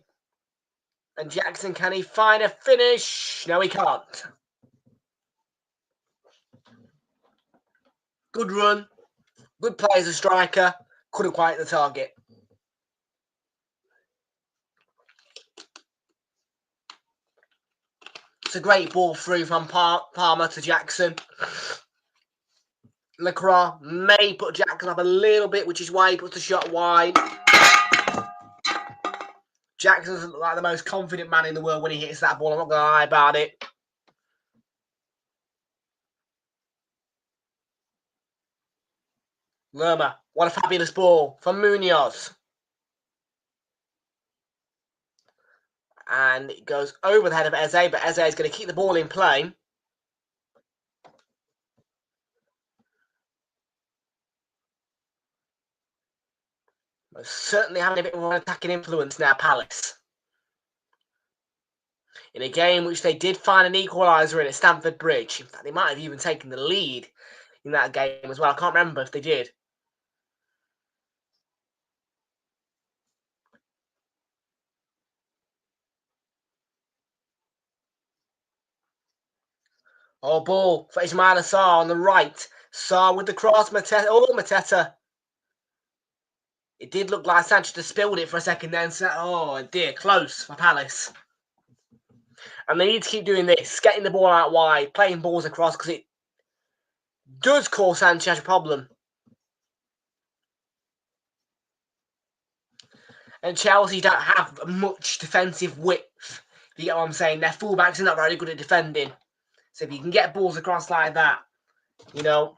And Jackson, can he find a finish? No, he can't. Good run. Good play as a striker. Couldn't quite hit the target. It's a great ball through from Palmer to Jackson. Lacroix may put Jackson up a little bit, which is why he puts the shot wide. Jackson's like the most confident man in the world when he hits that ball. I'm not going to lie about it. Lerma, what a fabulous ball from Munoz. And it goes over the head of Eze, but Eze is going to keep the ball in play. Most certainly having a bit more attacking influence now, Palace. In a game which they did find an equaliser in at Stamford Bridge. In fact, they might have even taken the lead in that game as well. I can't remember if they did. Oh, ball for Ismail Assar on the right. Sarr with the cross. Mateta. Oh, Mateta. It did look like Sanchez had spilled it for a second then. Oh, dear. Close for Palace. And they need to keep doing this. Getting the ball out wide. Playing balls across because it does cause Sanchez a problem. And Chelsea don't have much defensive width. If you get what I'm saying. Their fullbacks are not very good at defending. So if you can get balls across like that, you know.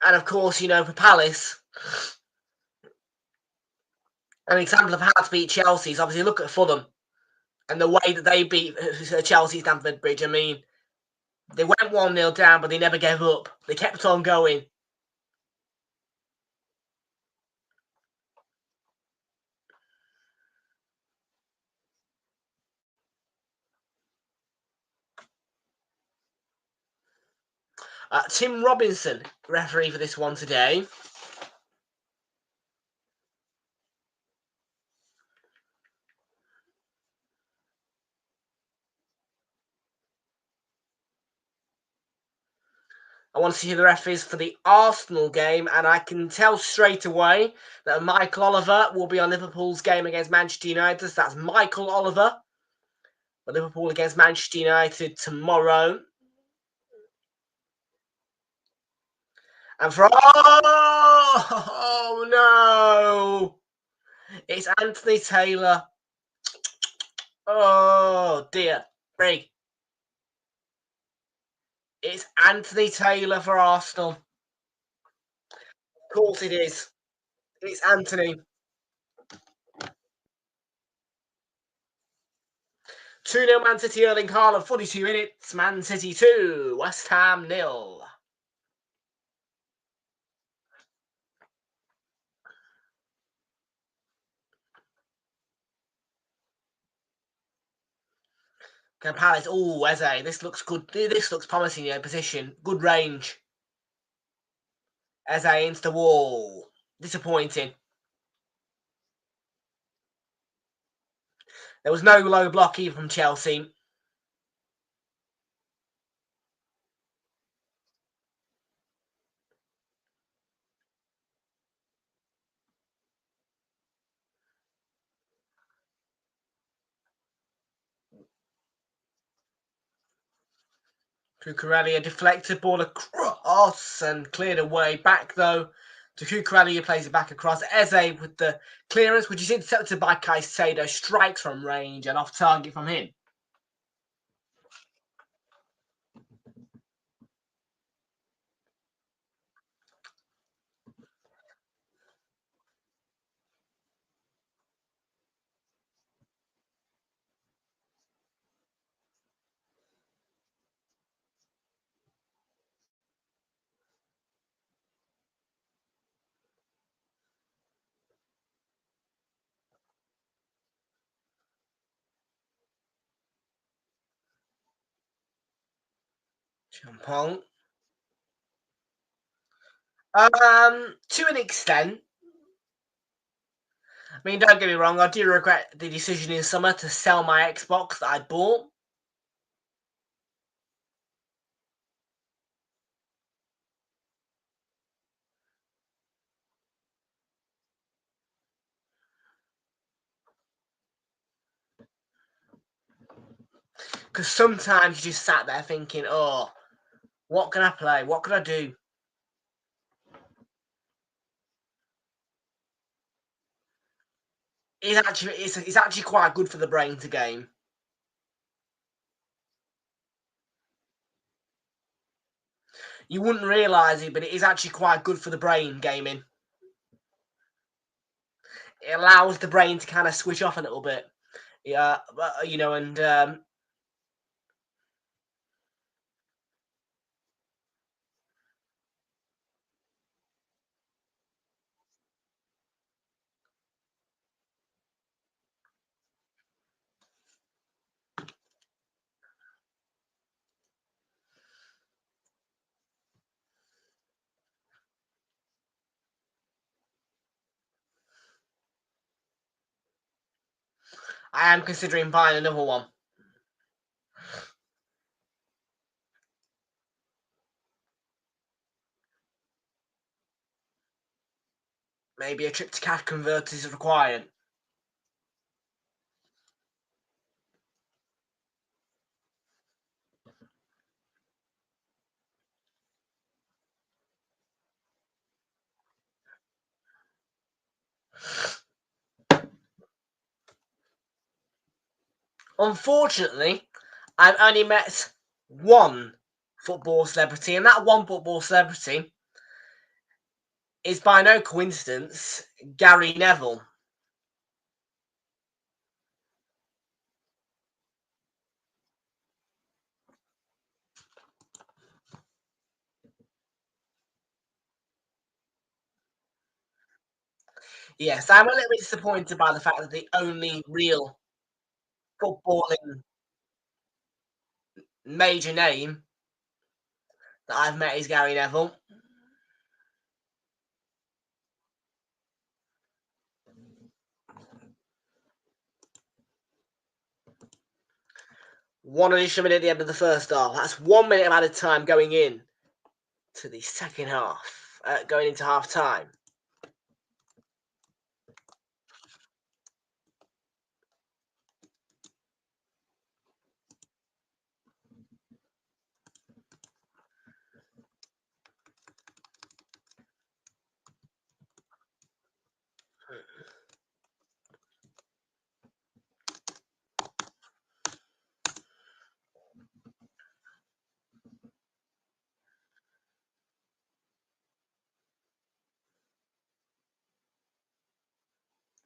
And of course, you know, for Palace, an example of how to beat Chelsea is obviously look at Fulham and the way that they beat Chelsea Stamford Bridge. I mean, they went 1-0 down, but they never gave up. They kept on going. Tim Robinson, referee for this one today. I want to see who the ref is for the Arsenal game, and I can tell straight away that Michael Oliver will be on Liverpool's game against Manchester United. So that's Michael Oliver for Liverpool against Manchester United tomorrow. And for oh no, it's Anthony Taylor. Oh dear, Brig. It's Anthony Taylor for Arsenal. Of course it is. It's Anthony. 2-0 Man City, Erling Haaland, 42 minutes. Man City 2, West Ham 0. Palace. Oh, Eze. This looks good. This looks promising, you know, position. Good range. Eze into the wall. Disappointing. There was no low block either from Chelsea. Cucurella deflected ball across and cleared away. Back though to Cucurella, who plays it back across. Eze with the clearance, which is intercepted by Caicedo. Strikes from range and off target from him. Champong. To an extent. I mean, don't get me wrong, I do regret the decision in summer to sell my Xbox that I bought. Because sometimes you just sat there thinking, oh, what can I play? What can I do? It's actually quite good for the brain to game. You wouldn't realise it, but it is actually quite good for the brain gaming. It allows the brain to kind of switch off a little bit. Yeah, you know, and I am considering buying another one. Maybe a trip to cash converters is required. Unfortunately, I've only met one football celebrity, and that one football celebrity is by no coincidence Gary Neville. Yes, I'm a little bit disappointed by the fact that the only real footballing major name that I've met is Gary Neville. One additional minute at the end of the first half. That's 1 minute of added time going in to the second half, going into half time.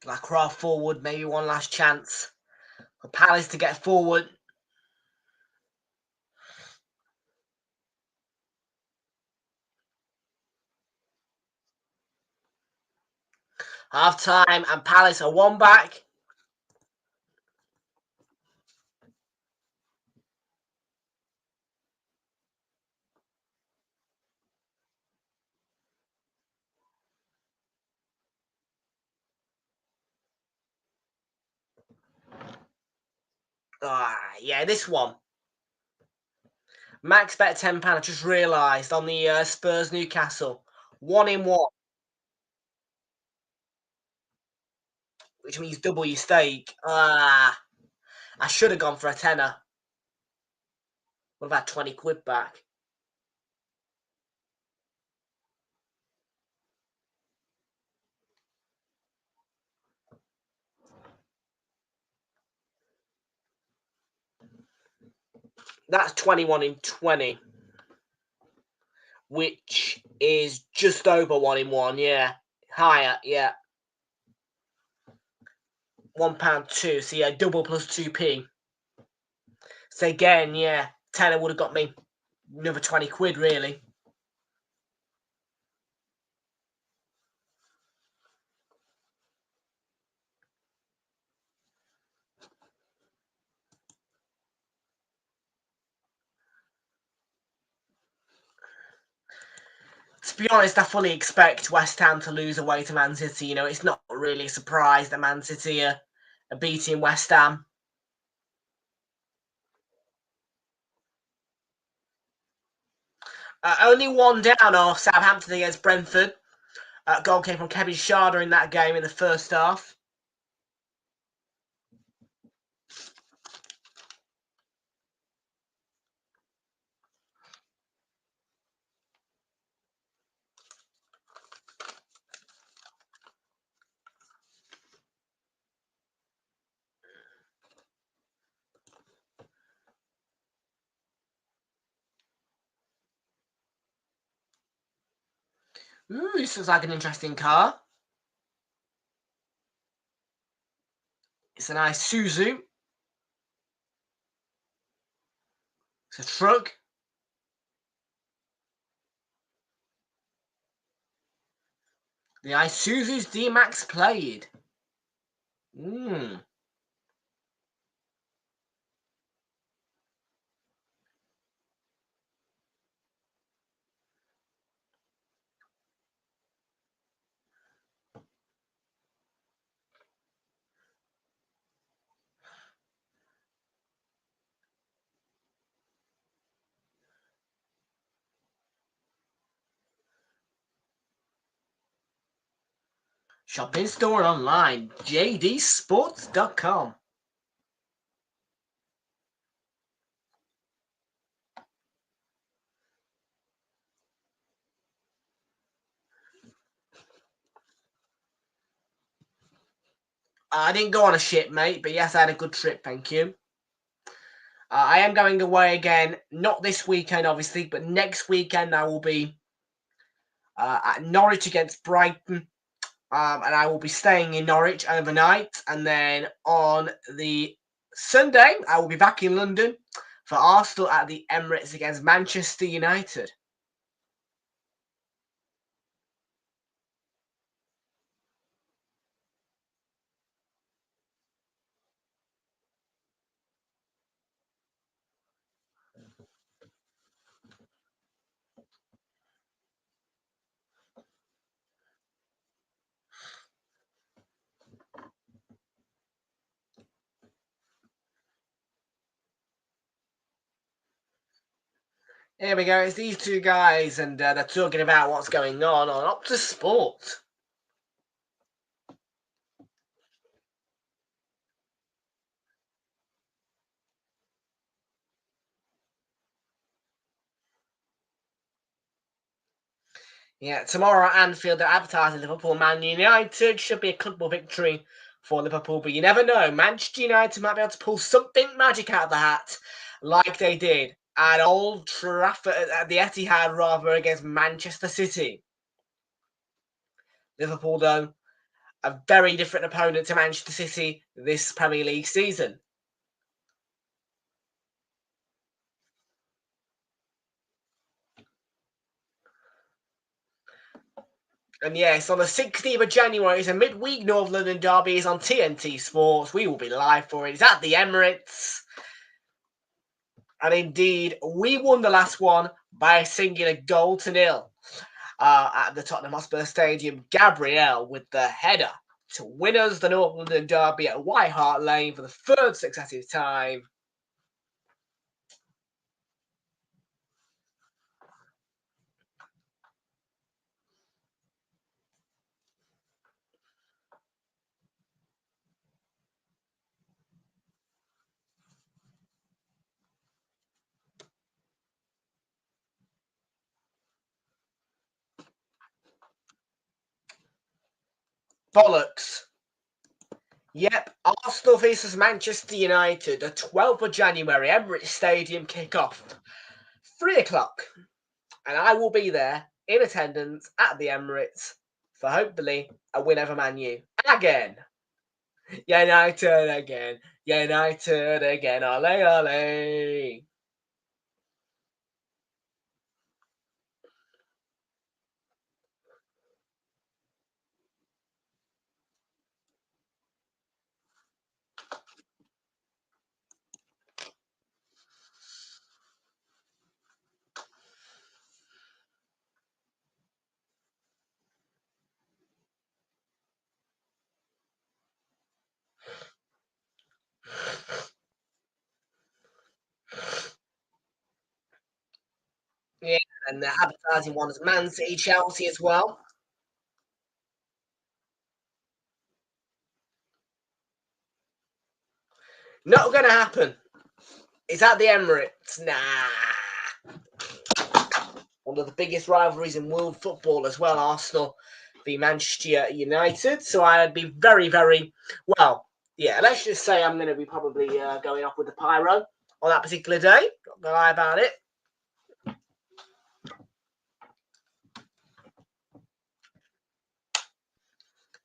Blackcroft forward, maybe one last chance for Palace to get forward. Half time, and Palace are one back. Yeah, this one. Max bet £10. I just realised on the Spurs Newcastle 1-1, which means double your stake. I should have gone for a tenner. What about 20 quid back? That's 21 in 20, which is just over 1-1. Yeah, higher. Yeah, £1.2. So yeah, double plus 2p. So again, yeah, tenner would have got me another 20 quid really. To be honest, I fully expect West Ham to lose away to Man City. You know, it's not really a surprise that Man City are beating West Ham. Only one down off Southampton against Brentford. Goal came from Kevin Schade in that game in the first half. Ooh, this looks like an interesting car. It's a nice Isuzu. It's a truck. The Isuzu's D-Max played. Shop in store online, jdsports.com. I didn't go on a ship, mate, but yes, I had a good trip, thank you. I am going away again, not this weekend, obviously, but next weekend I will be at Norwich against Brighton. And I will be staying in Norwich overnight. And then on the Sunday, I will be back in London for Arsenal at the Emirates against Manchester United. Here we go. It's these two guys, and they're talking about what's going on Optus Sport. Yeah, tomorrow at Anfield, they're advertising Liverpool Man United. Should be a comfortable victory for Liverpool, but you never know. Manchester United might be able to pull something magic out of the hat, like they did at Old Trafford, at the Etihad, rather, against Manchester City. Liverpool, though, a very different opponent to Manchester City this Premier League season. And yes, on the 16th of January, it's a midweek North London derby. It's on TNT Sports. We will be live for it. It's at the Emirates. And indeed, we won the last one by a singular 0-0 at the Tottenham Hotspur Stadium. Gabriel with the header to win us the North London derby at White Hart Lane for the third successive time. Bollocks. Yep, Arsenal versus Manchester United, the 12th of January, Emirates Stadium kick-off. 3 o'clock. And I will be there in attendance at the Emirates for hopefully a win over Man U. Again. United again. United again. Ole, ole. Yeah, and they're advertising one as Man City, Chelsea as well. Not going to happen. It's at the Emirates. Nah. One of the biggest rivalries in world football as well, Arsenal v Manchester United. So I'd be very, very, well, yeah, let's just say I'm going to be probably going off with the pyro on that particular day. Not going to lie about it.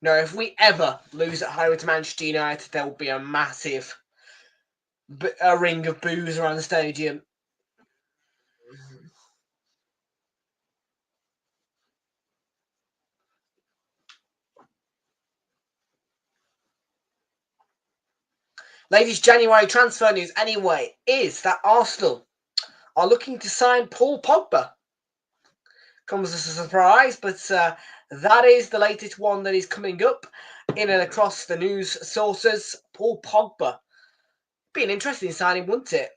No, if we ever lose at home to Manchester United, there will be a massive ring of boos around the stadium. Ladies, January transfer news anyway is that Arsenal are looking to sign Paul Pogba. Comes as a surprise, but that is the latest one that is coming up in and across the news sources. Paul Pogba. Be an interesting signing, wouldn't it?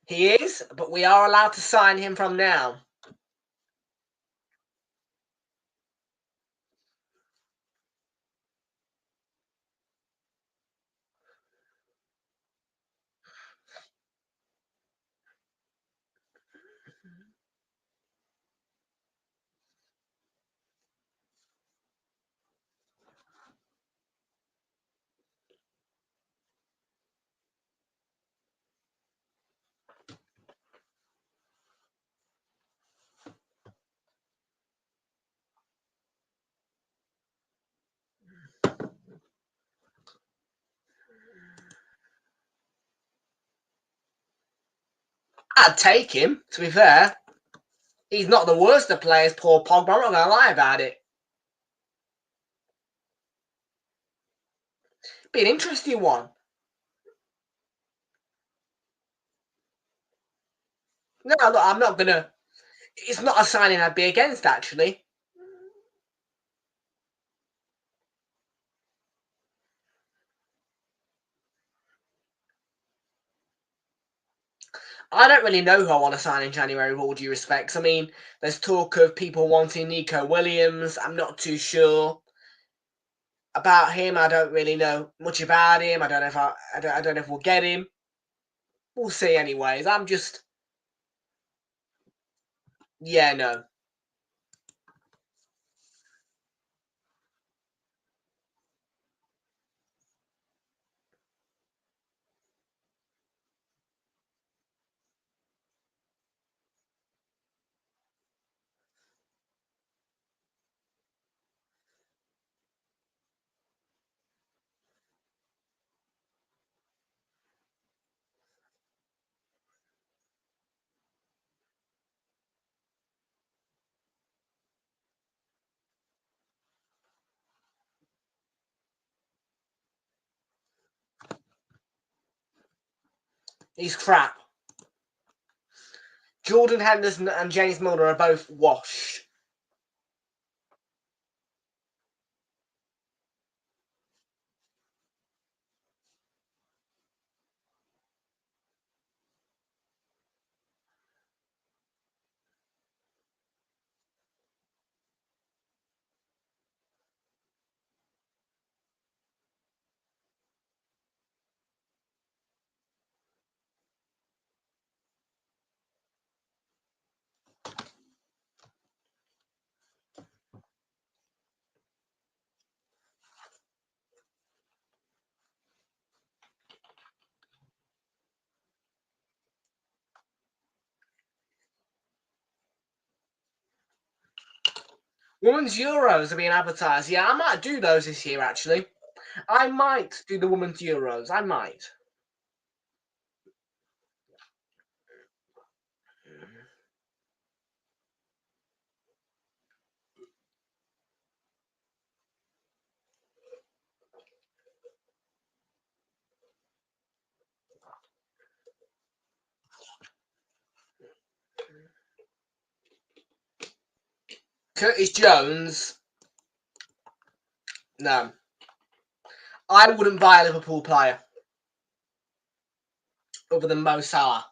He is, but we are allowed to sign him from now. I'd take him, to be fair. He's not the worst of players, poor Pogba. I'm not going to lie about it. Be an interesting one. No, look, I'm not going to... It's not a signing I'd be against, actually. I don't really know who I want to sign in January, with all due respects. I mean, there's talk of people wanting Nico Williams. I'm not too sure about him. I don't really know much about him. I don't know if I don't know if we'll get him. We'll see, anyways. I'm just... Yeah, no. He's crap. Jordan Henderson and James Milner are both washed. Women's Euros are being advertised. Yeah, I might do those this year, actually. I might do the Women's Euros. I might. Curtis Jones. No. I wouldn't buy a Liverpool player other than Mo Salah.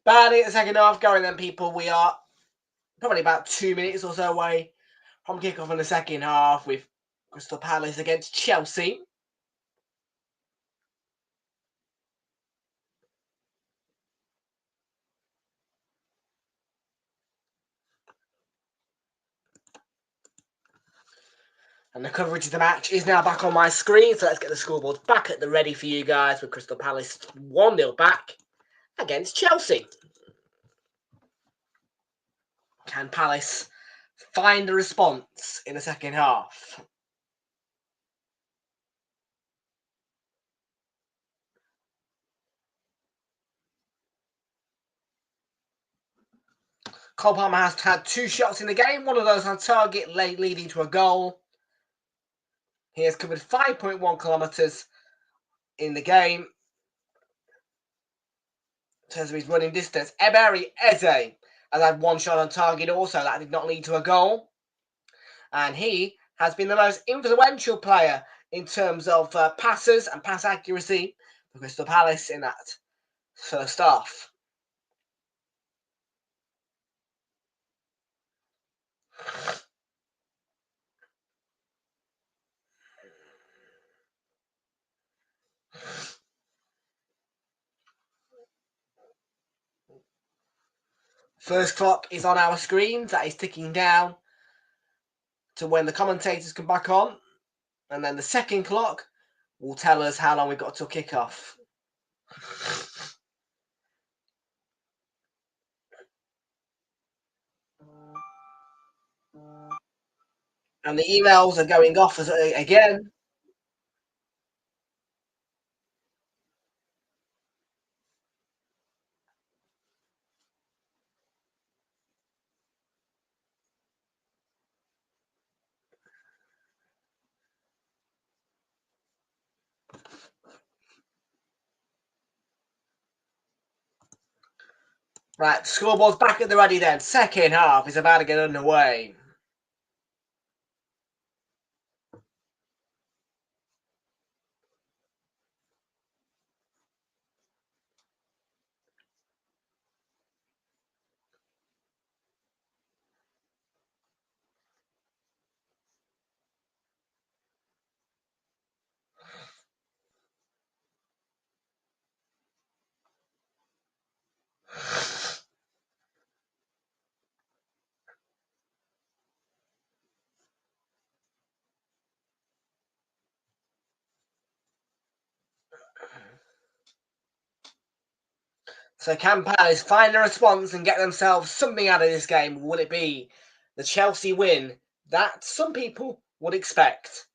Barely at the second half going then, people. We are probably about 2 minutes or so away from kickoff in the second half with Crystal Palace against Chelsea. And the coverage of the match is now back on my screen. So let's get the scoreboards back at the ready for you guys with Crystal Palace 1-0 back against Chelsea. Can Palace find a response in the second half? Cole Palmer has had 2 shots in the game. One of those on target, leading to a goal. He has covered 5.1 kilometres in the game. In terms of his running distance, Ebery Eze has had 1 shot on target also. That did not lead to a goal. And he has been the most influential player in terms of passes and pass accuracy for Crystal Palace in that First off, first clock is on our screens. That is ticking down to when the commentators come back on. And then the second clock will tell us how long we've got till kickoff. And the emails are going off again. Right, scoreboard's back at the ready then. Second half is about to get underway. So can Palace find a response and get themselves something out of this game? Will it be the Chelsea win that some people would expect?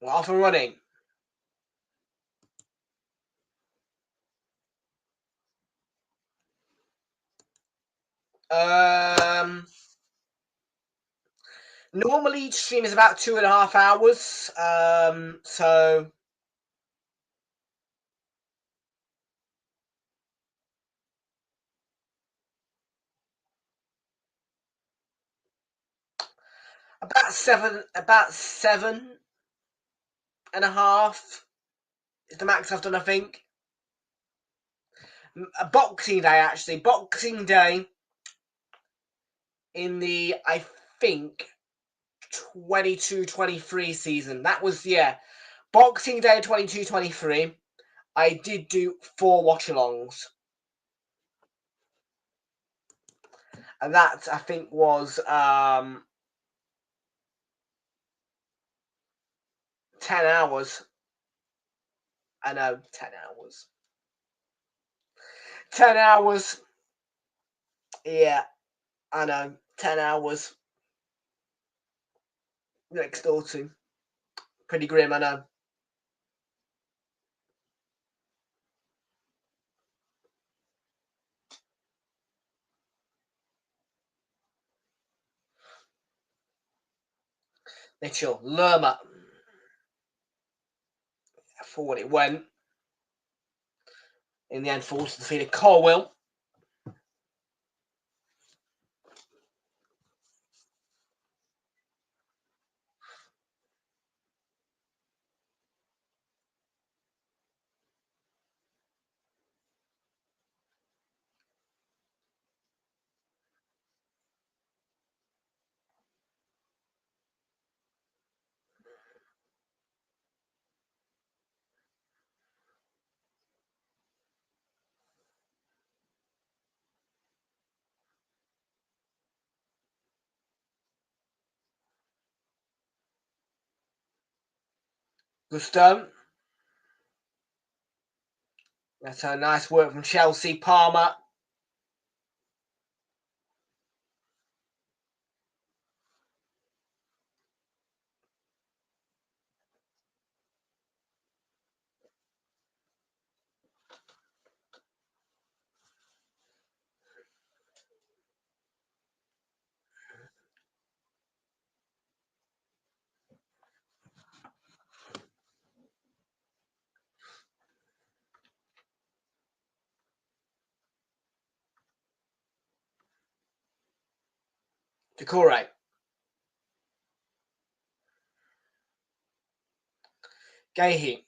We're off and running. Normally each stream is about 2.5 hours. So about 7.5 is the max I've done, I think. Boxing Day, actually. Boxing Day in the, I think, 22-23 season. That was, yeah. Boxing Day 22-23. I did do 4 watch-alongs. And that, I think, was 10 hours. I know, 10 hours. 10 hours. Yeah, I know. 10 hours. Next door to. Pretty grim, I know. Mitchell, Lerma. Forward it went. In the end, forced to defeat Colwell. Gusto. That's a nice work from Chelsea. Palmer. Decore. Gahey.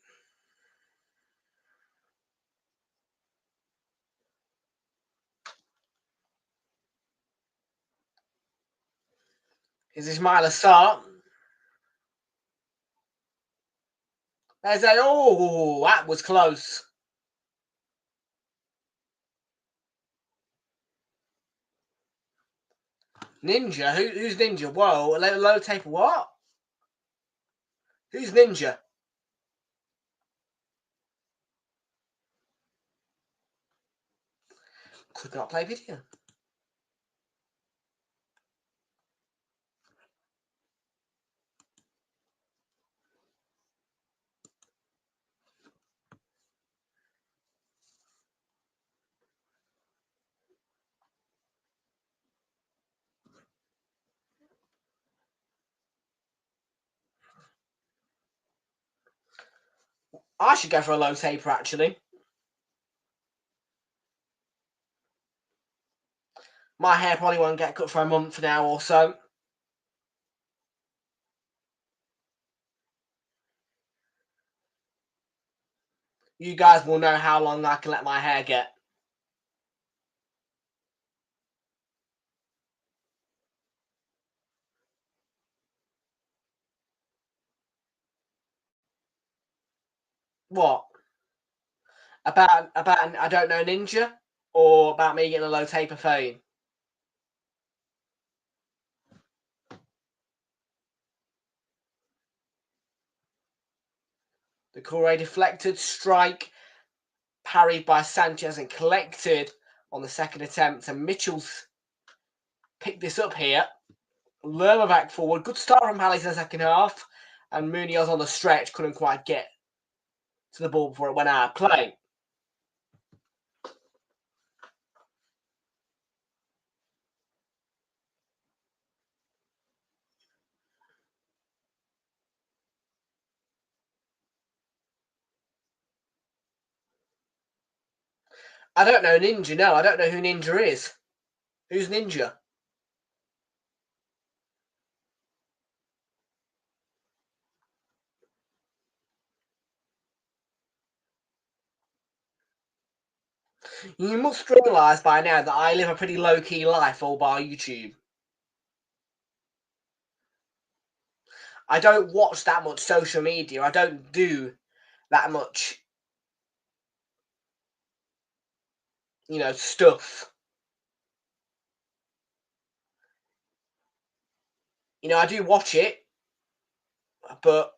Is Ismail Assar? There's a, oh, that was close. Ninja? Who's Ninja? Whoa, a low tape. What? Who's Ninja? Could not play video. I should go for a low taper, actually. My hair probably won't get cut for a month now or so. You guys will know how long I can let my hair get. What? About I don't know Ninja, or about me getting a low taper fade? The Corre deflected strike, parried by Sanchez and collected on the second attempt. And Mitchell's picked this up here. Lerma back forward. Good start from Palace in the second half. And Munoz on the stretch couldn't quite get to the ball before it went out of play. I don't know Ninja, no. I don't know who Ninja is. Who's Ninja? You must realise by now that I live a pretty low-key life all by YouTube. I don't watch that much social media. I don't do that much, you know, stuff. You know, I do watch it, but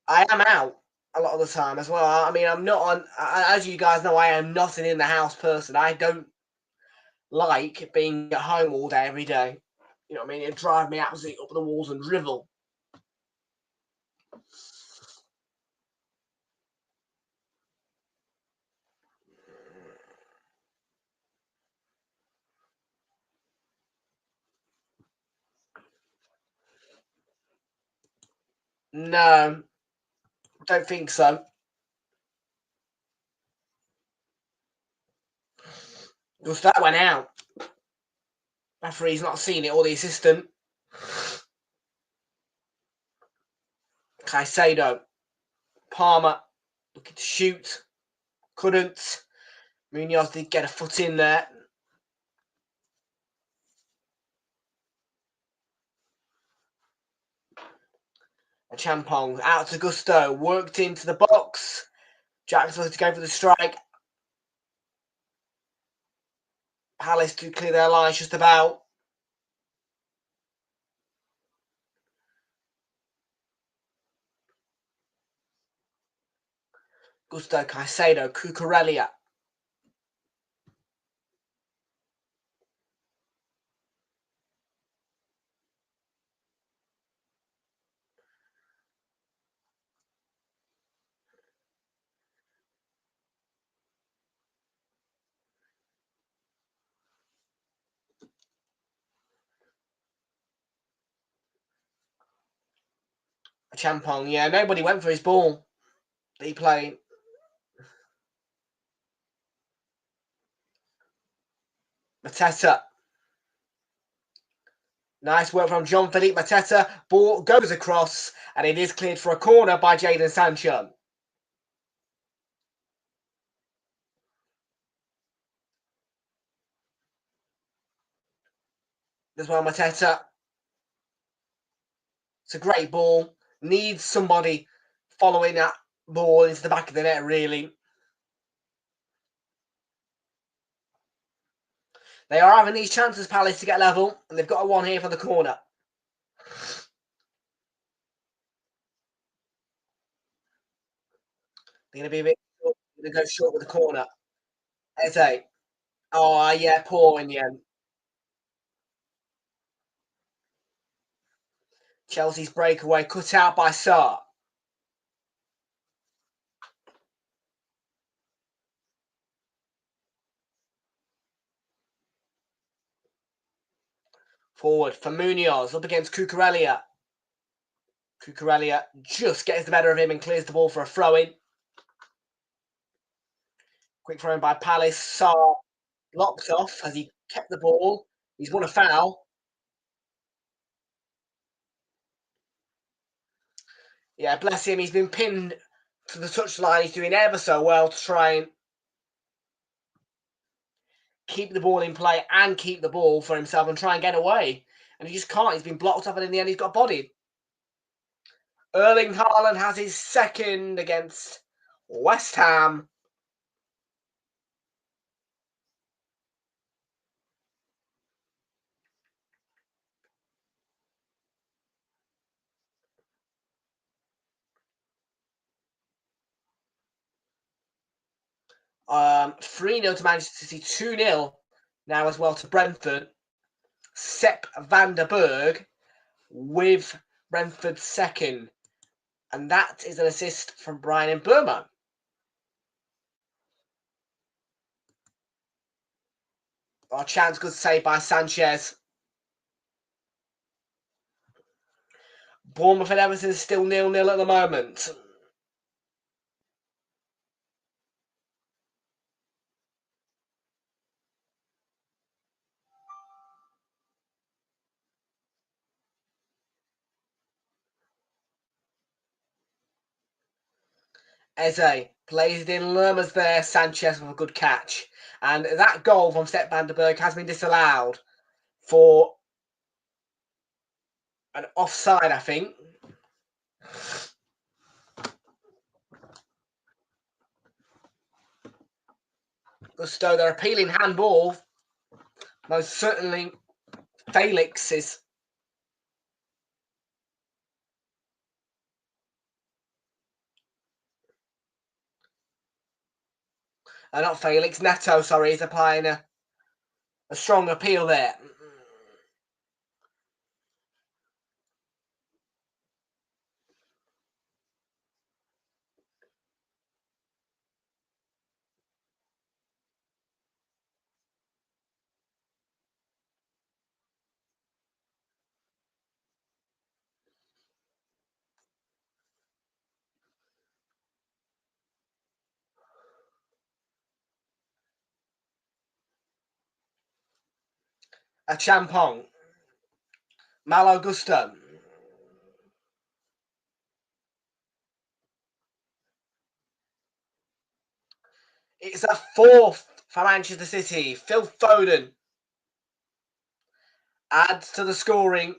I am out a lot of the time as well. I mean, I'm not on, as you guys know, I am not an in-the-house person. I don't like being at home all day, every day. You know what I mean? It drives me absolutely up the walls and drivel. No, don't think so. Because that went out. Referee's not seen it, or the assistant. Caicedo. Palmer looking to shoot. Couldn't. Munoz did get a foot in there. A Champong out to Gusto. Worked into the box. Jackson looking to go for the strike. Palace to clear their lines just about. Gusto, Caicedo, Cucurella. A Champong, yeah, nobody went for his ball that he played. Mateta. Nice work from Jean-Philippe Mateta. Ball goes across, and it is cleared for a corner by Jadon Sancho. As well, Mateta. It's a great ball. Needs somebody following that ball into the back of the net, really. They are having these chances, Palace, to get level, and they've got a one here for the corner. They're going to be a bit short. They're going to go short with the corner. Eze. Oh, yeah, poor in the end. Chelsea's breakaway cut out by Sarr. Forward for Munoz up against Cucurella. Cucurella just gets the better of him and clears the ball for a throw-in. Quick throw-in by Palace. Sarr locked off as he kept the ball. He's won a foul. Yeah, bless him. He's been pinned to the touchline. He's doing ever so well to try and keep the ball in play and keep the ball for himself and try and get away. And he just can't. He's been blocked up, and in the end, he's got bodied. Erling Haaland has his second against West Ham. Um, 3-0 to Manchester City, 2-0 now as well to Brentford. Sepp van der Berg with Brentford's second. And that is an assist from Brian Burma. Our chance, good save by Sanchez. Bournemouth and Everton is still 0-0 at the moment. Eze plays it in. Lerma's there. Sanchez with a good catch. And that goal from Sepp van der Berg has been disallowed for an offside, I think. Gusto, they're appealing handball. Most certainly Felix is. Not Felix, Neto, sorry, is applying a strong appeal there. A Champong. Malo Gusto. It's a fourth for Manchester City. Phil Foden adds to the scoring.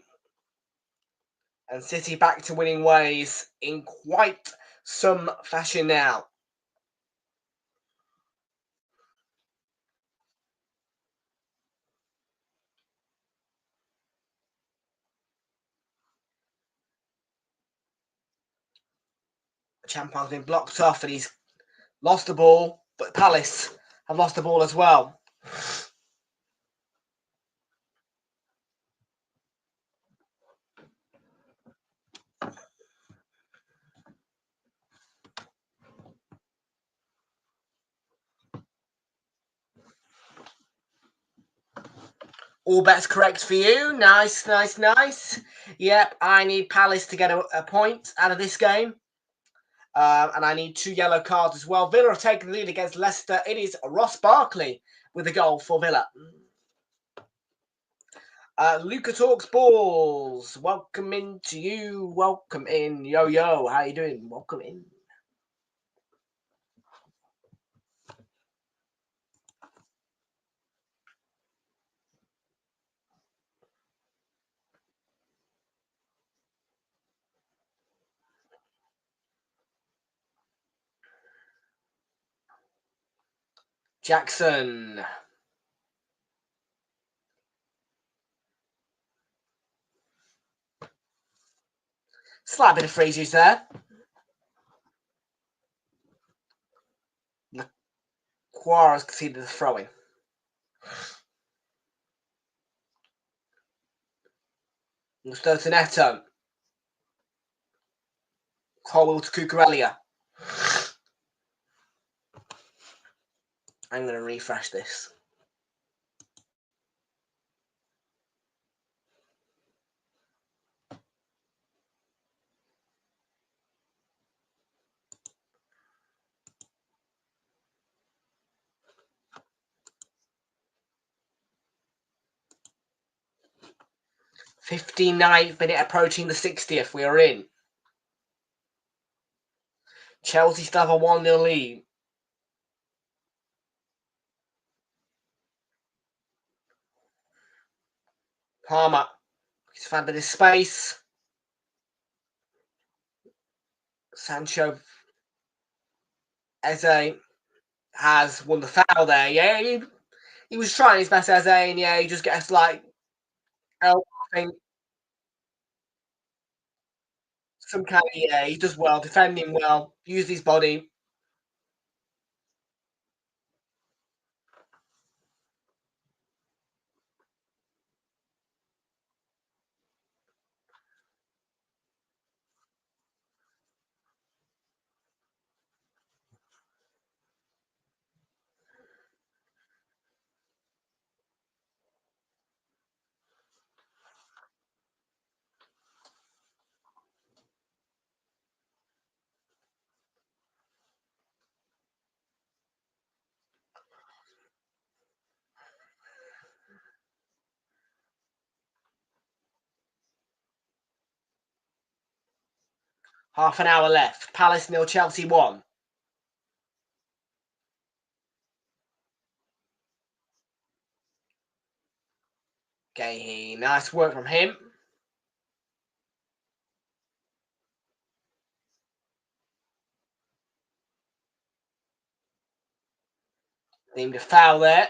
And City back to winning ways in quite some fashion now. Champong's been blocked off and he's lost the ball, but Palace have lost the ball as well. All bets correct for you. Nice, nice, nice. Yep, I need Palace to get a point out of this game. And I need 2 yellow cards as well. Villa have taken the lead against Leicester. It is Ross Barkley with the goal for Villa. Luca Talks Balls. Welcome in to you. Welcome in. Yo, yo. How you doing? Welcome in. Jackson. Slight bit of freezes there. Quarles conceded the throwing. Mustafa Neto. Colwell to Cucurella. I'm going to refresh this. '59th minute approaching the 60th. We are in. Chelsea still have a 1-0 lead. Palmer. He's found a bit of space. Sancho. Eze has won the foul there. Yeah, he was trying his best, Eze, and yeah, he just gets like some kind of, yeah, he does well, defending well, used his body. Half an hour left. Palace 0, Chelsea 1. Okay, nice work from him. Deemed a foul there.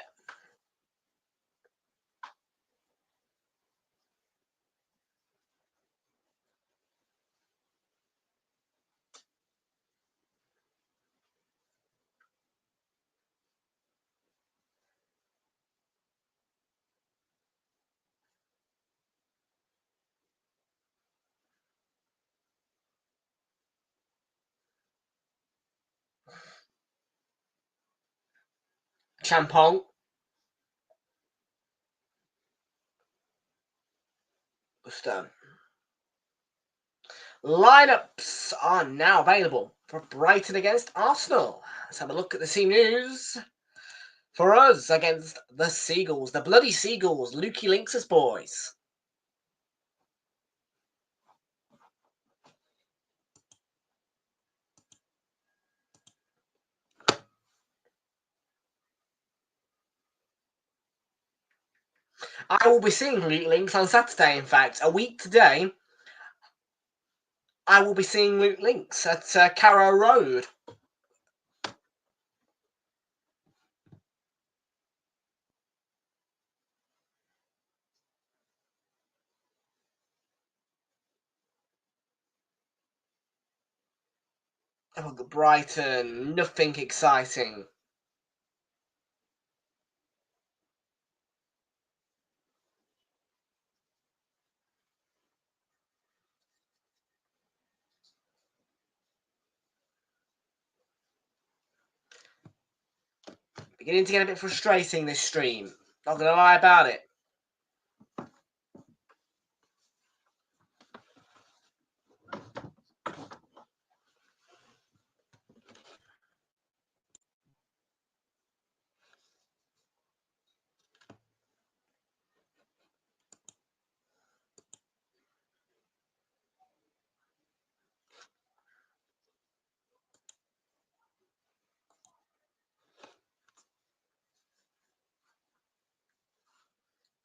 Champong. Lineups are now available for Brighton against Arsenal. Let's have a look at the team news. For us, against the Seagulls, the bloody Seagulls, Lukey Lynx's boys. I will be seeing Luke Lynx on Saturday, in fact. A week today, I will be seeing Luke Lynx at Carrow Road. Oh, the Brighton, nothing exciting. Beginning to get a bit frustrating, this stream. Not going to lie about it.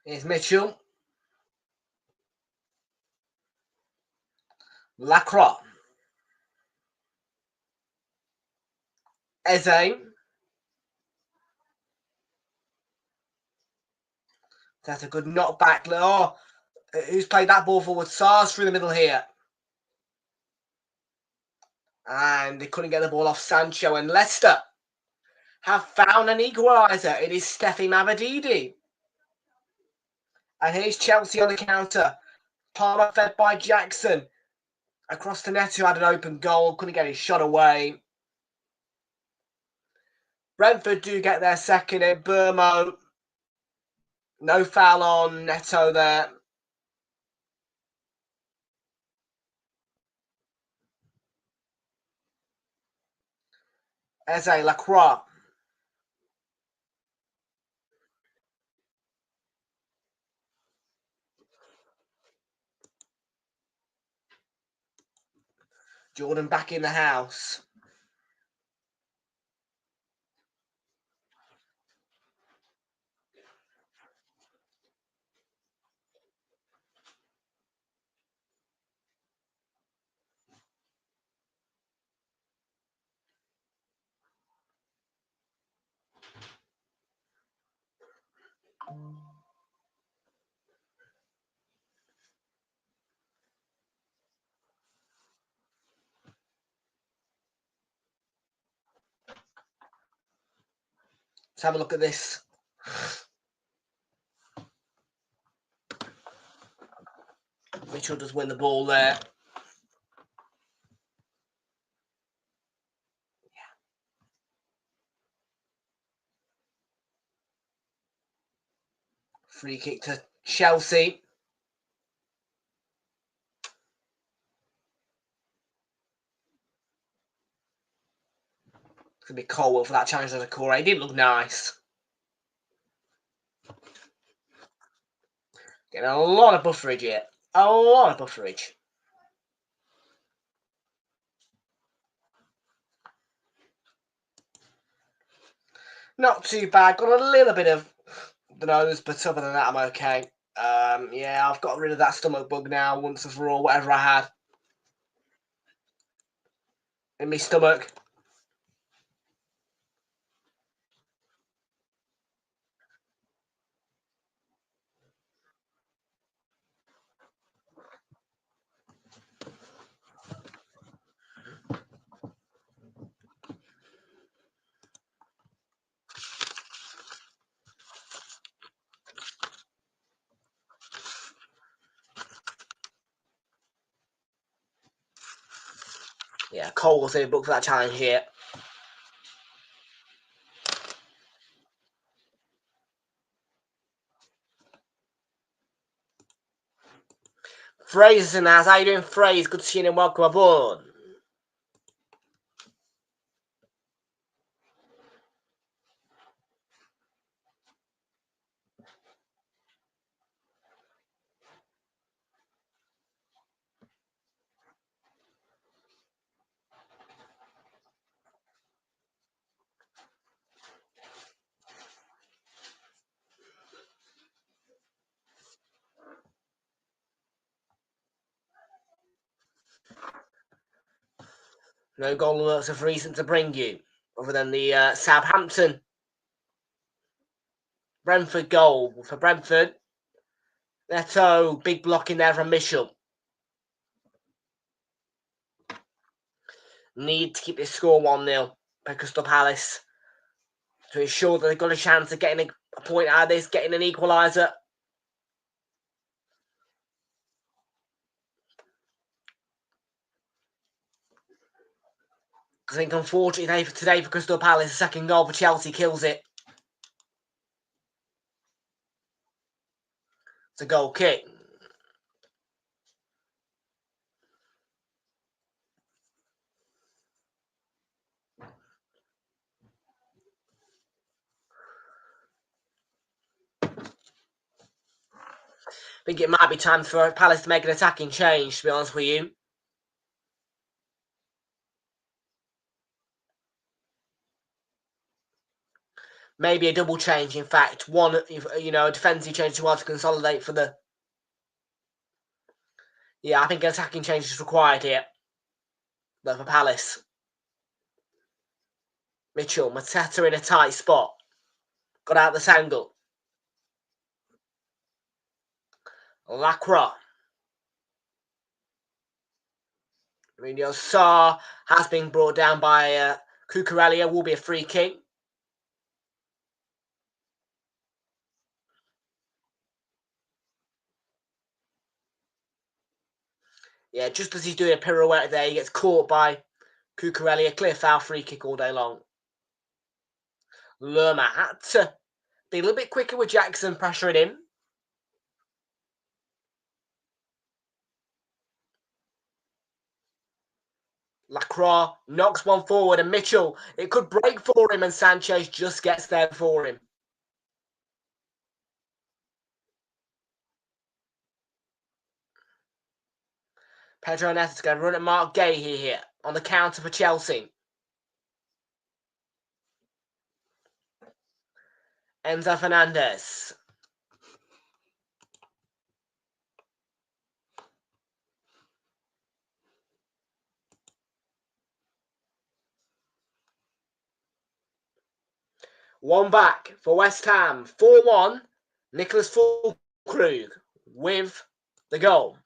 Here's Mitchell. Lacroix. Eze. That's a good knockback. Oh, who's played that ball forward? Sars through the middle here. And they couldn't get the ball off Sancho. And Leicester have found an equaliser. It is Steffi Mavadidi. And here's Chelsea on the counter. Palmer fed by Jackson. Across the net, who had an open goal. Couldn't get his shot away. Brentford do get their second in. Burmo. No foul on Neto there. Eze Lacroix. Jordan back in the house. Let's have a look at this. Mitchell does win the ball there. Free kick to Chelsea. It's going to be Colwell for that challenge as a core. It didn't look nice. Getting a lot of bufferage here. A lot of bufferage. Not too bad. Got a little bit of the nose, but other than that, I'm okay. Yeah, I've got rid of that stomach bug now once and for all, whatever I had in my stomach. Yeah, Colwell's in the book for that challenge here. Fraser's in the house. How you doing, Fraser? Good to see you and welcome aboard. No goal alerts of recent to bring you, other than the Southampton Brentford goal for Brentford. Neto, big block in there from Mitchell. Need to keep this score 1-0 by Crystal Palace to ensure that they've got a chance of getting a point out of this, getting an equaliser. I think, unfortunately, today for Crystal Palace, the second goal for Chelsea kills it. It's a goal kick. I think it might be time for Palace to make an attacking change, to be honest with you. Maybe a double change, in fact. One, a defensive change to consolidate for the... Yeah, I think an attacking change is required here. But for Palace. Mitchell, Mateta in a tight spot. Got out this angle. Lacroix. Mourinho Sarr has been brought down by Cucurella. Will be a free kick. Yeah, just as he's doing a pirouette there, he gets caught by Cucurella. A clear foul, free kick all day long. Lerma had to be a little bit quicker with Jackson pressuring him. Lacroix knocks one forward, and Mitchell, it could break for him, and Sanchez just gets there for him. Pedro Neto going to run at Mark Gay here on the counter for Chelsea. Enzo Fernandez. One back for West Ham. 4-1. Nicholas Füllkrug with the goal.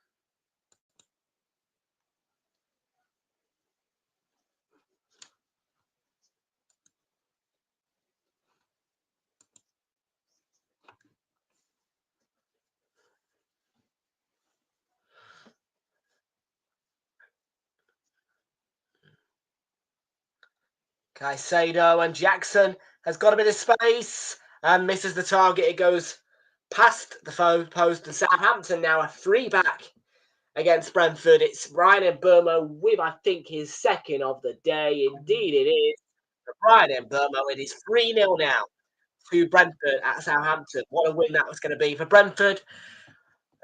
Caicedo, and Jackson has got a bit of space and misses the target. It goes past the post, and Southampton now a free back against Brentford. It's Ryan Mbeumo with, I think, his second of the day. Indeed it is. Ryan Mbeumo, it is 3-0 now to Brentford at Southampton. What a win that was going to be for Brentford.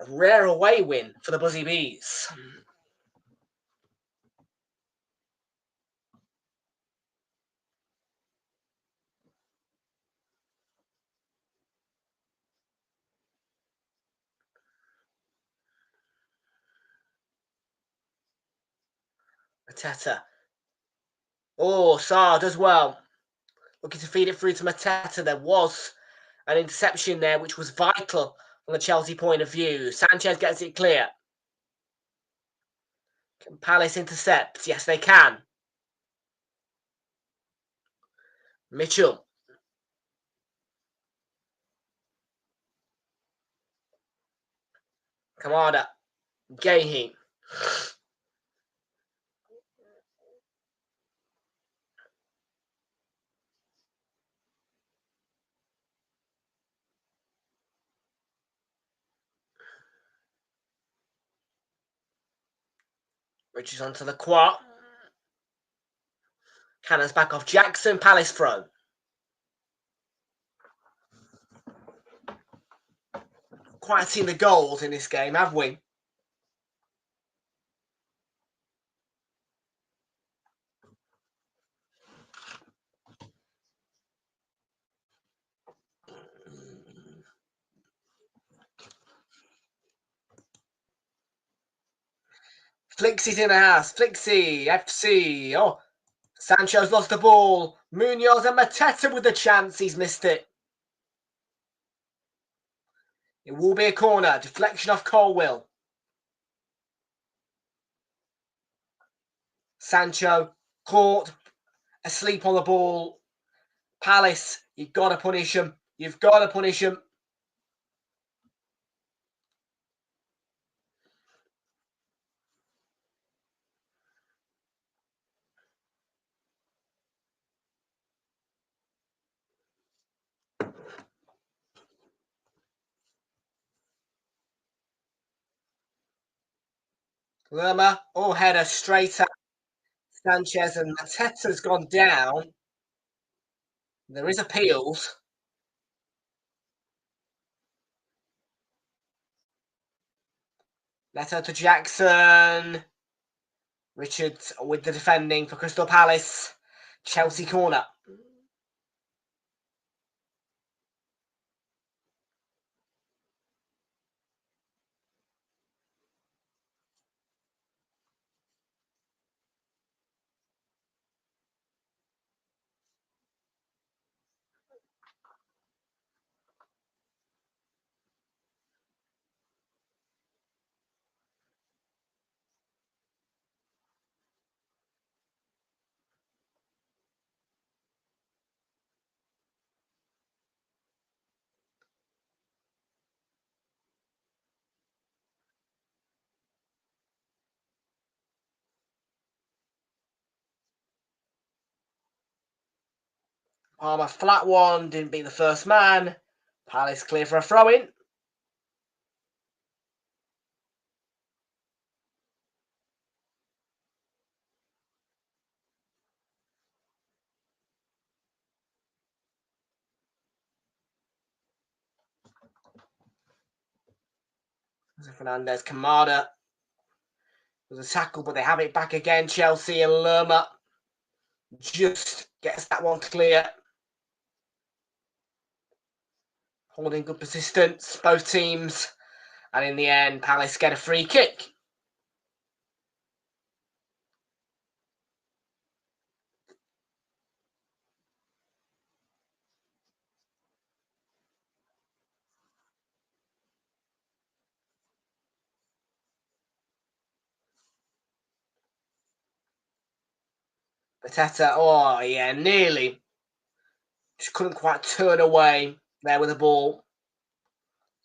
A rare away win for the Buzzy Bees. Mateta. Oh, Sarr does well. Looking to feed it through to Mateta. There was an interception there, which was vital from the Chelsea point of view. Sanchez gets it clear. Can Palace intercept? Yes, they can. Mitchell. Kamada. Gahey. Which is onto the quad. Cannons back off Jackson. Palace throw. Quite seen the goals in this game, have we? Flixie's in the house. Flixie, FC. Oh, Sancho's lost the ball. Munoz and Mateta with the chance. He's missed it. It will be a corner. Deflection off Colwill. Sancho caught asleep on the ball. Palace, you've got to punish him. You've got to punish him. Lerma, oh, header straight at Sanchez, and Mateta's gone down. There is appeals. Letter to Jackson. Richards with the defending for Crystal Palace. Chelsea corner. Palmer flat one, didn't beat the first man. Palace clear for a throw-in. Fernandez, Kamada. There's a tackle, but they have it back again. Chelsea and Lerma just gets that one clear. Holding good persistence, both teams. And in the end, Palace get a free kick. Pateta, oh yeah, nearly. Just couldn't quite turn away there with the ball.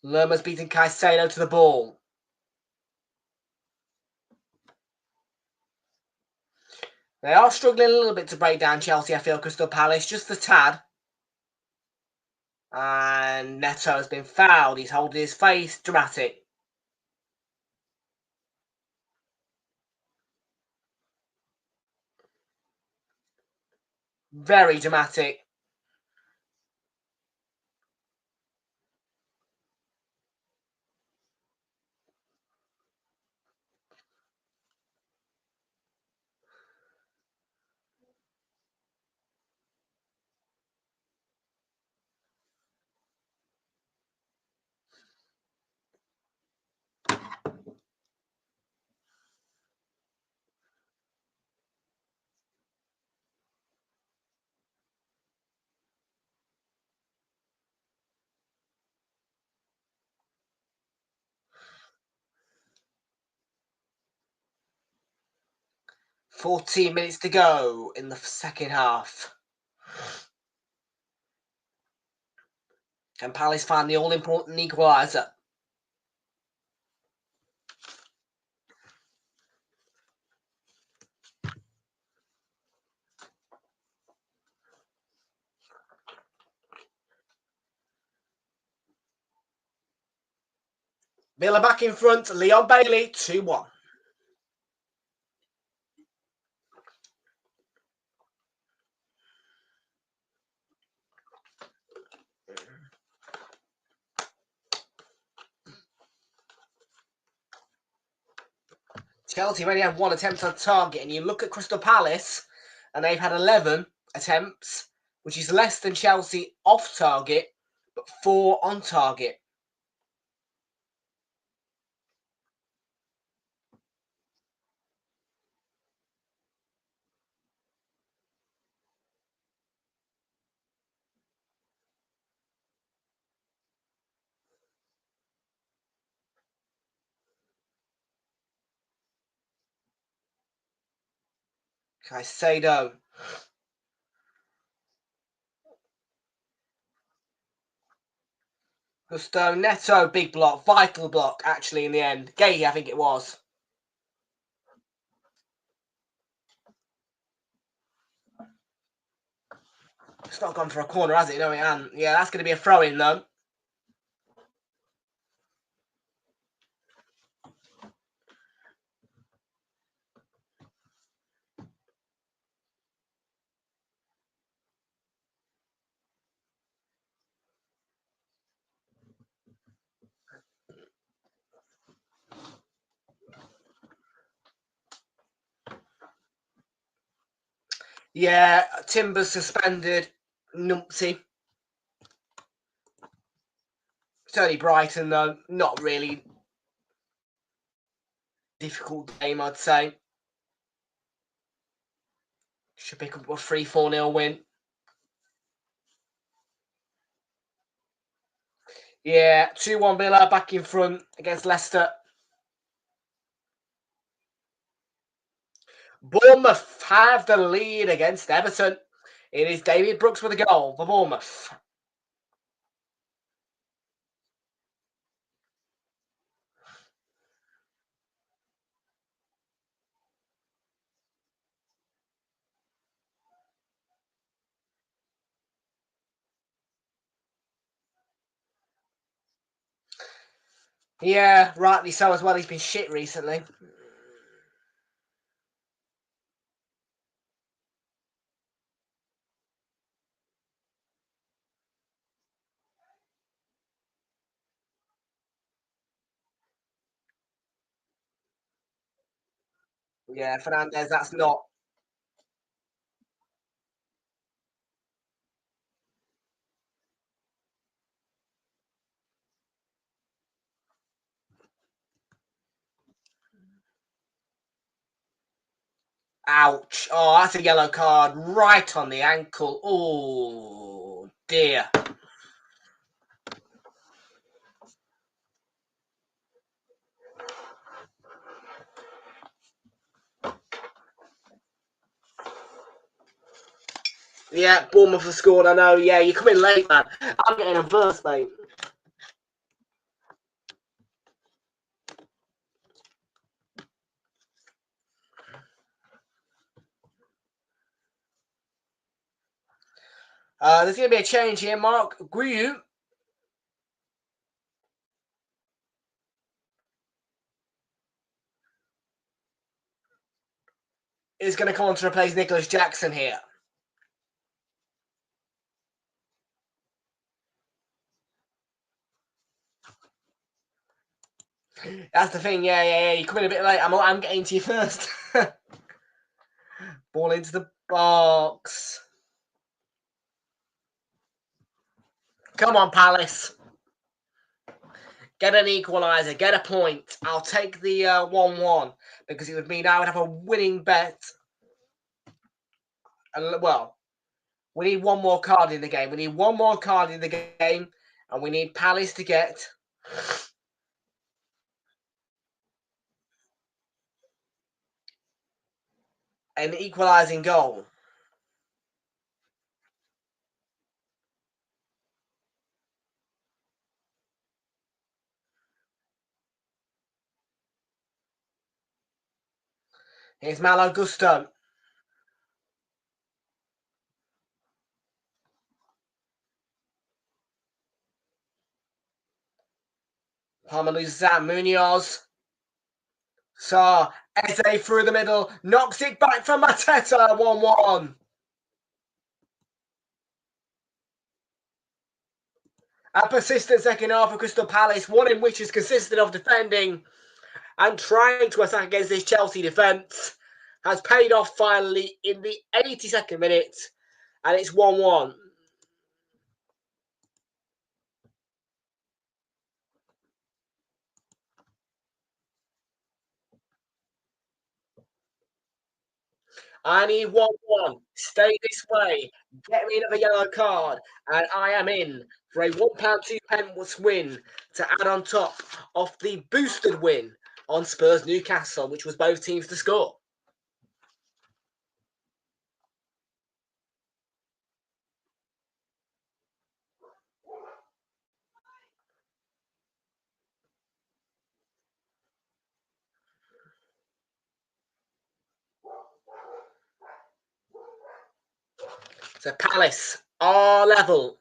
Lerma's beating Caicedo to the ball. They are struggling a little bit to break down Chelsea, I feel, Crystal Palace, just a tad. And Neto has been fouled. He's holding his face. Dramatic. Very dramatic. "14 minutes to go in the second half. Can Palace find the all-important equaliser? Villa back in front. Leon Bailey, 2-1. Chelsea already have 1 attempt on target, and you look at Crystal Palace, and they've had 11 attempts, which is less than Chelsea off target, but 4 on target. Caicedo. Gusto Neto, big block, vital block, actually, in the end. Gay, I think it was. It's not gone for a corner, has it? No, it hasn't. Yeah, that's going to be a throw-in, though. Yeah, Timber's suspended. Numpty. It's only Brighton, though. Not really difficult game, I'd say. Should pick up a 3-4-0 win. Yeah, 2-1 Villa back in front against Leicester. Bournemouth have the lead against Everton. It is David Brooks with a goal for Bournemouth. Yeah, rightly so as well. He's been shit recently. Yeah, Fernandez, that's not. Ouch. Oh, that's a yellow card right on the ankle. Oh, dear. Yeah, Bournemouth have scored, I know. Yeah, you're coming late, man. I'm getting them first, mate. There's going to be a change here. Mark Guiu is going to come on to replace Nicholas Jackson here. That's the thing. Yeah. You're coming a bit late. I'm getting to you first. Ball into the box. Come on, Palace. Get an equaliser. Get a point. I'll take the 1-1 because it would mean I would have a winning bet. And, well, we need one more card in the game. We need one more card in the game, and we need Palace to get an equalising goal. Here's Malo Gusto. Palmer loses that. Munoz. Saar. Eze through the middle. Knocks it back from Mateta. 1-1. A persistent second half for Crystal Palace. One in which is consistent of defending and trying to attack against this Chelsea defence. Has paid off finally in the 82nd minute. And it's 1-1. I need 1-1. Stay this way. Get me another yellow card. And I am in for a £1 2 win to add on top of the boosted win on Spurs Newcastle, which was both teams to score. So Palace are level.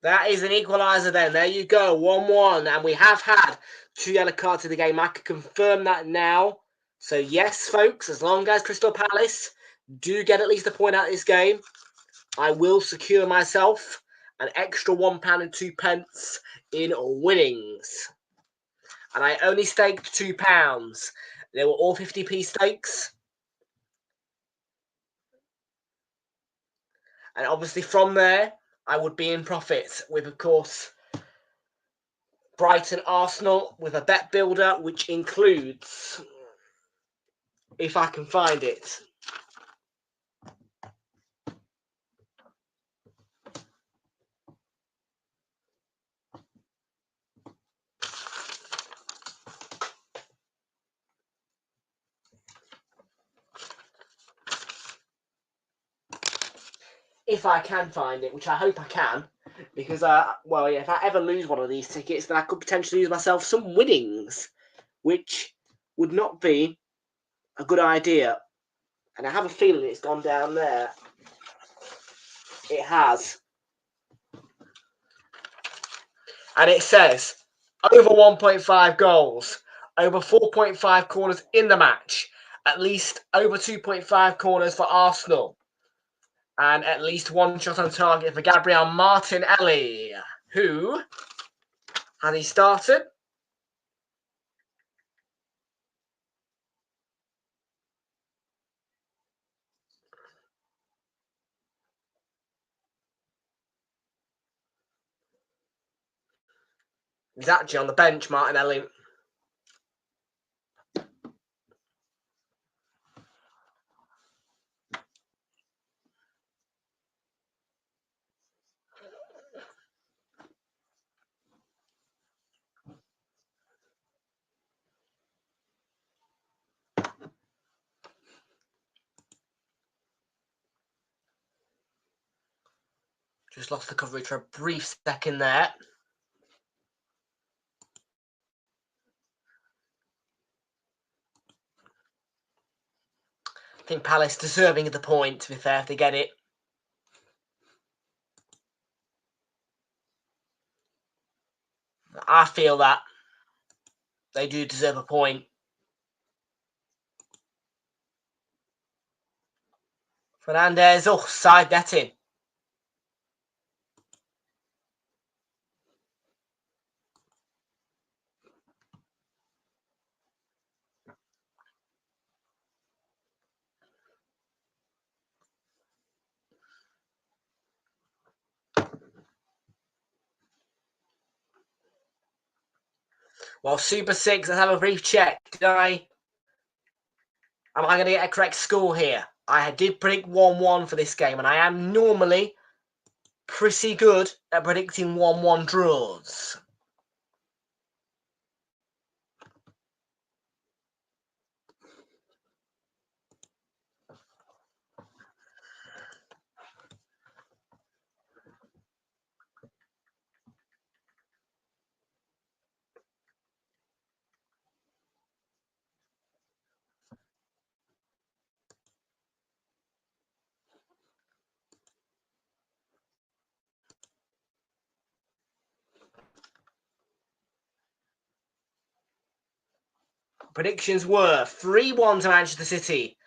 That is an equaliser then. There you go. 1-1. And we have had 2 yellow cards in the game. I can confirm that now. So yes, folks, as long as Crystal Palace do get at least a point out of this game, I will secure myself an extra £1 2 in winnings. And I only staked £2. They were all 50p stakes. And obviously from there, I would be in profit with, of course, Brighton Arsenal with a bet builder, which includes, if I can find it, if I can find it, which I hope I can, because, well, yeah, if I ever lose one of these tickets, then I could potentially lose myself some winnings, which would not be a good idea. And I have a feeling it's gone down there. It has. And it says, over 1.5 goals, over 4.5 corners in the match, at least over 2.5 corners for Arsenal, and at least one shot on target for Gabriel Martinelli, who, has he started? He's actually on the bench, Martinelli. Just lost the coverage for a brief second there. I think Palace deserving of the point, to be fair, if they get it. I feel that they do deserve a point. Fernandez, oh, side netting. Well, Super 6, let's have a brief check. Am I going to get a correct score here? I did predict 1-1 for this game, and I am normally pretty good at predicting 1-1 draws. Predictions were 3-1 to Manchester City,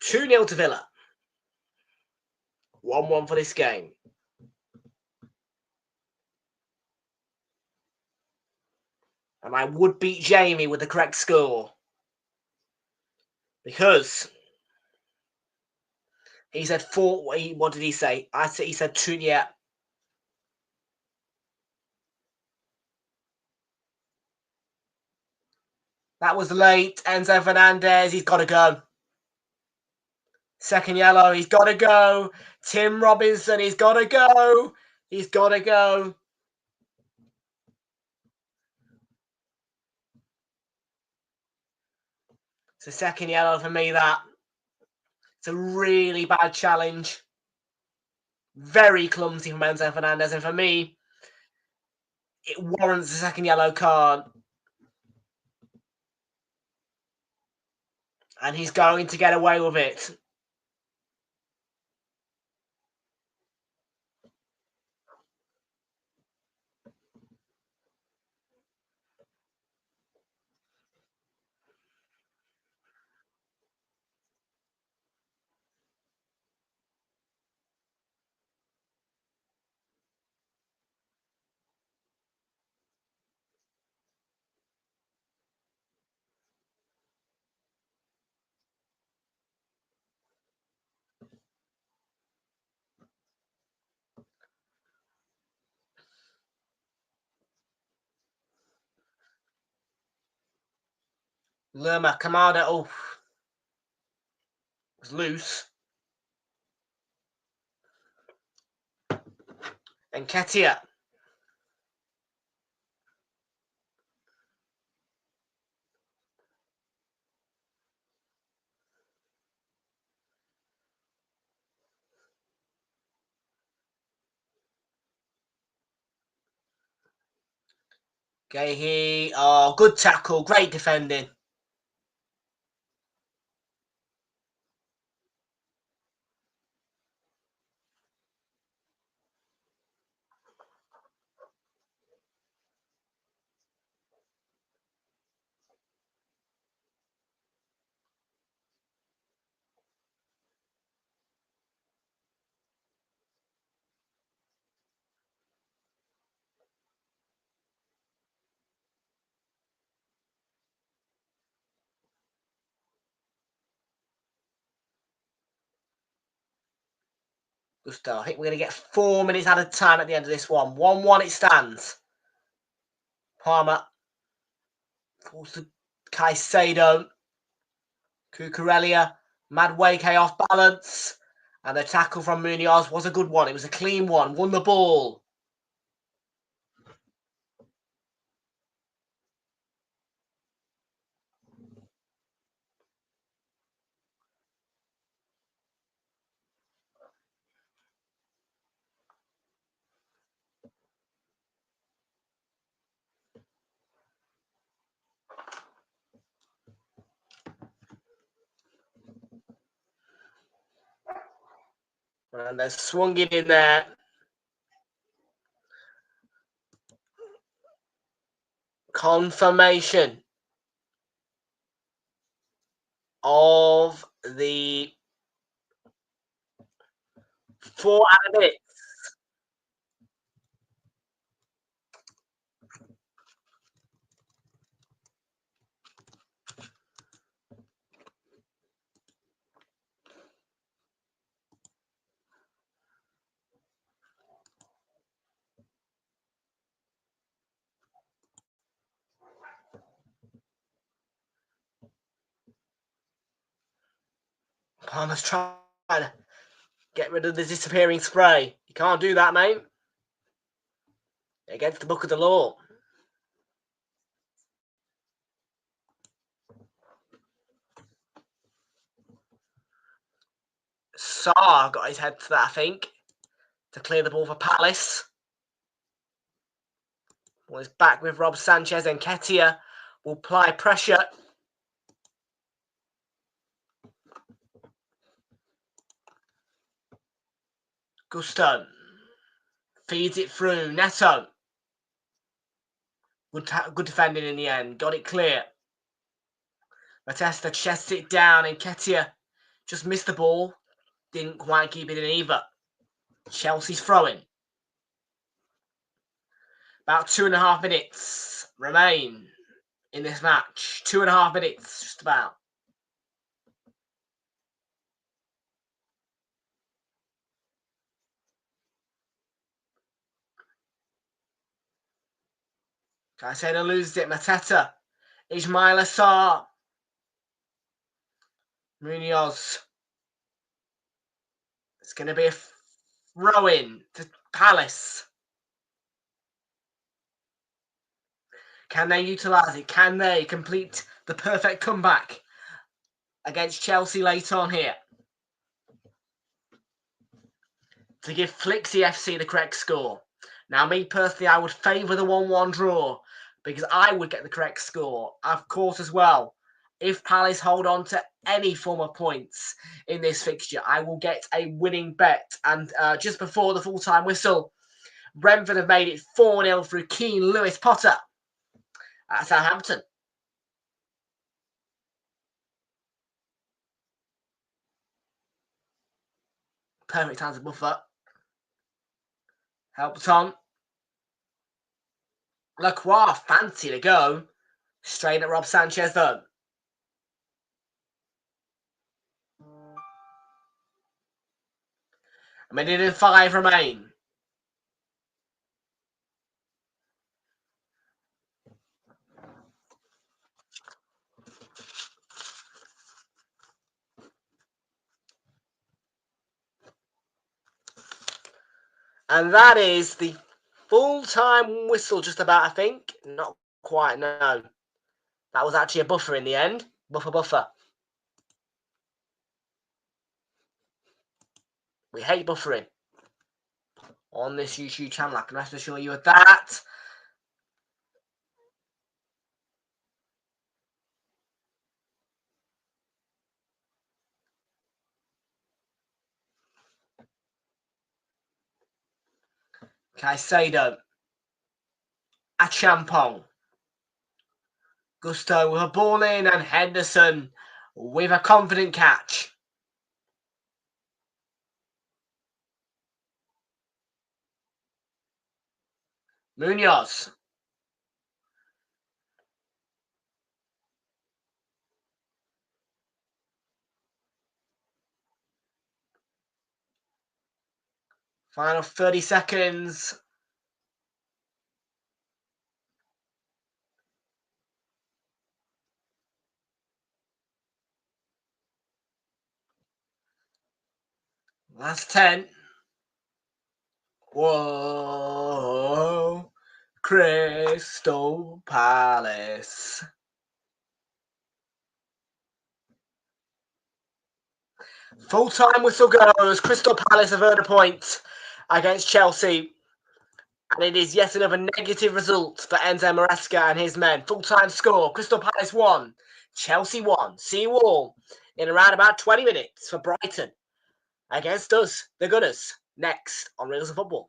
2-0 to Villa, 1-1 for this game. And I would beat Jamie with the correct score. Because he said 4, what did he say? He said 2, yeah. That was late. Enzo Fernandez, he's got to go. Second yellow, he's got to go. Tim Robinson, he's got to go. He's got to go. It's a second yellow for me, that. It's a really bad challenge. Very clumsy from Enzo Fernandez. And for me, it warrants a second yellow card. And he's going to get away with it. Lerma, Kamada, oh, was loose. And Ketia. Gahey, oh, good tackle, great defending. Gusto, I think we're going to get 4 minutes added time at the end of this one. 1-1 it stands. Palmer falls to Caicedo. Cucurella, Madueke off balance. And the tackle from Munoz was a good one. It was a clean one. Won the ball. And they swung it in there. Confirmation of the 4 added minutes. Palmer's trying to get rid of the disappearing spray. You can't do that, mate. Against the book of the law. Sarr got his head to that, I think, to clear the ball for Palace. Well, it's back with Rob Sanchez, and Nketiah will apply pressure. Gusto feeds it through. Neto. Good defending in the end. Got it clear. Matesta chests it down, and Nketiah just missed the ball. Didn't quite keep it in either. Chelsea's throwing. About 2.5 minutes remain in this match. 2.5 minutes, just about. Caicedo loses it. Mateta. Ismail Sarr. Munoz. It's going to be a throw-in to Palace. Can they utilise it? Can they complete the perfect comeback against Chelsea later on here? To give Flixie FC the correct score. Now, me personally, I would favour the 1-1 draw because I would get the correct score. Of course, as well, if Palace hold on to any form of points in this fixture, I will get a winning bet. And just before the full-time whistle, Brentford have made it 4-0 through Keane Lewis Potter at Southampton. Perfect time to buffer. Helped on. Lacroix, fancy to go. Straight at Rob Sanchez, though. A minute and 5 remain. And that is the full-time whistle, just about, I think. Not quite, no. That was actually a buffer in the end. Buffer. We hate buffering on this YouTube channel. I can rest assure you of that. Caicedo. Achampong. Gusto with a ball in, and Henderson with a confident catch. Munoz. Final 30 seconds. Last 10. Whoa. Crystal Palace. Full-time whistle goes. Crystal Palace have earned a point against Chelsea. And it is yet another negative result for Enzo Maresca and his men. Full-time score. Crystal Palace 1. Chelsea 1. See you all in around about 20 minutes for Brighton against us, the Gunners, next on Realltom Football.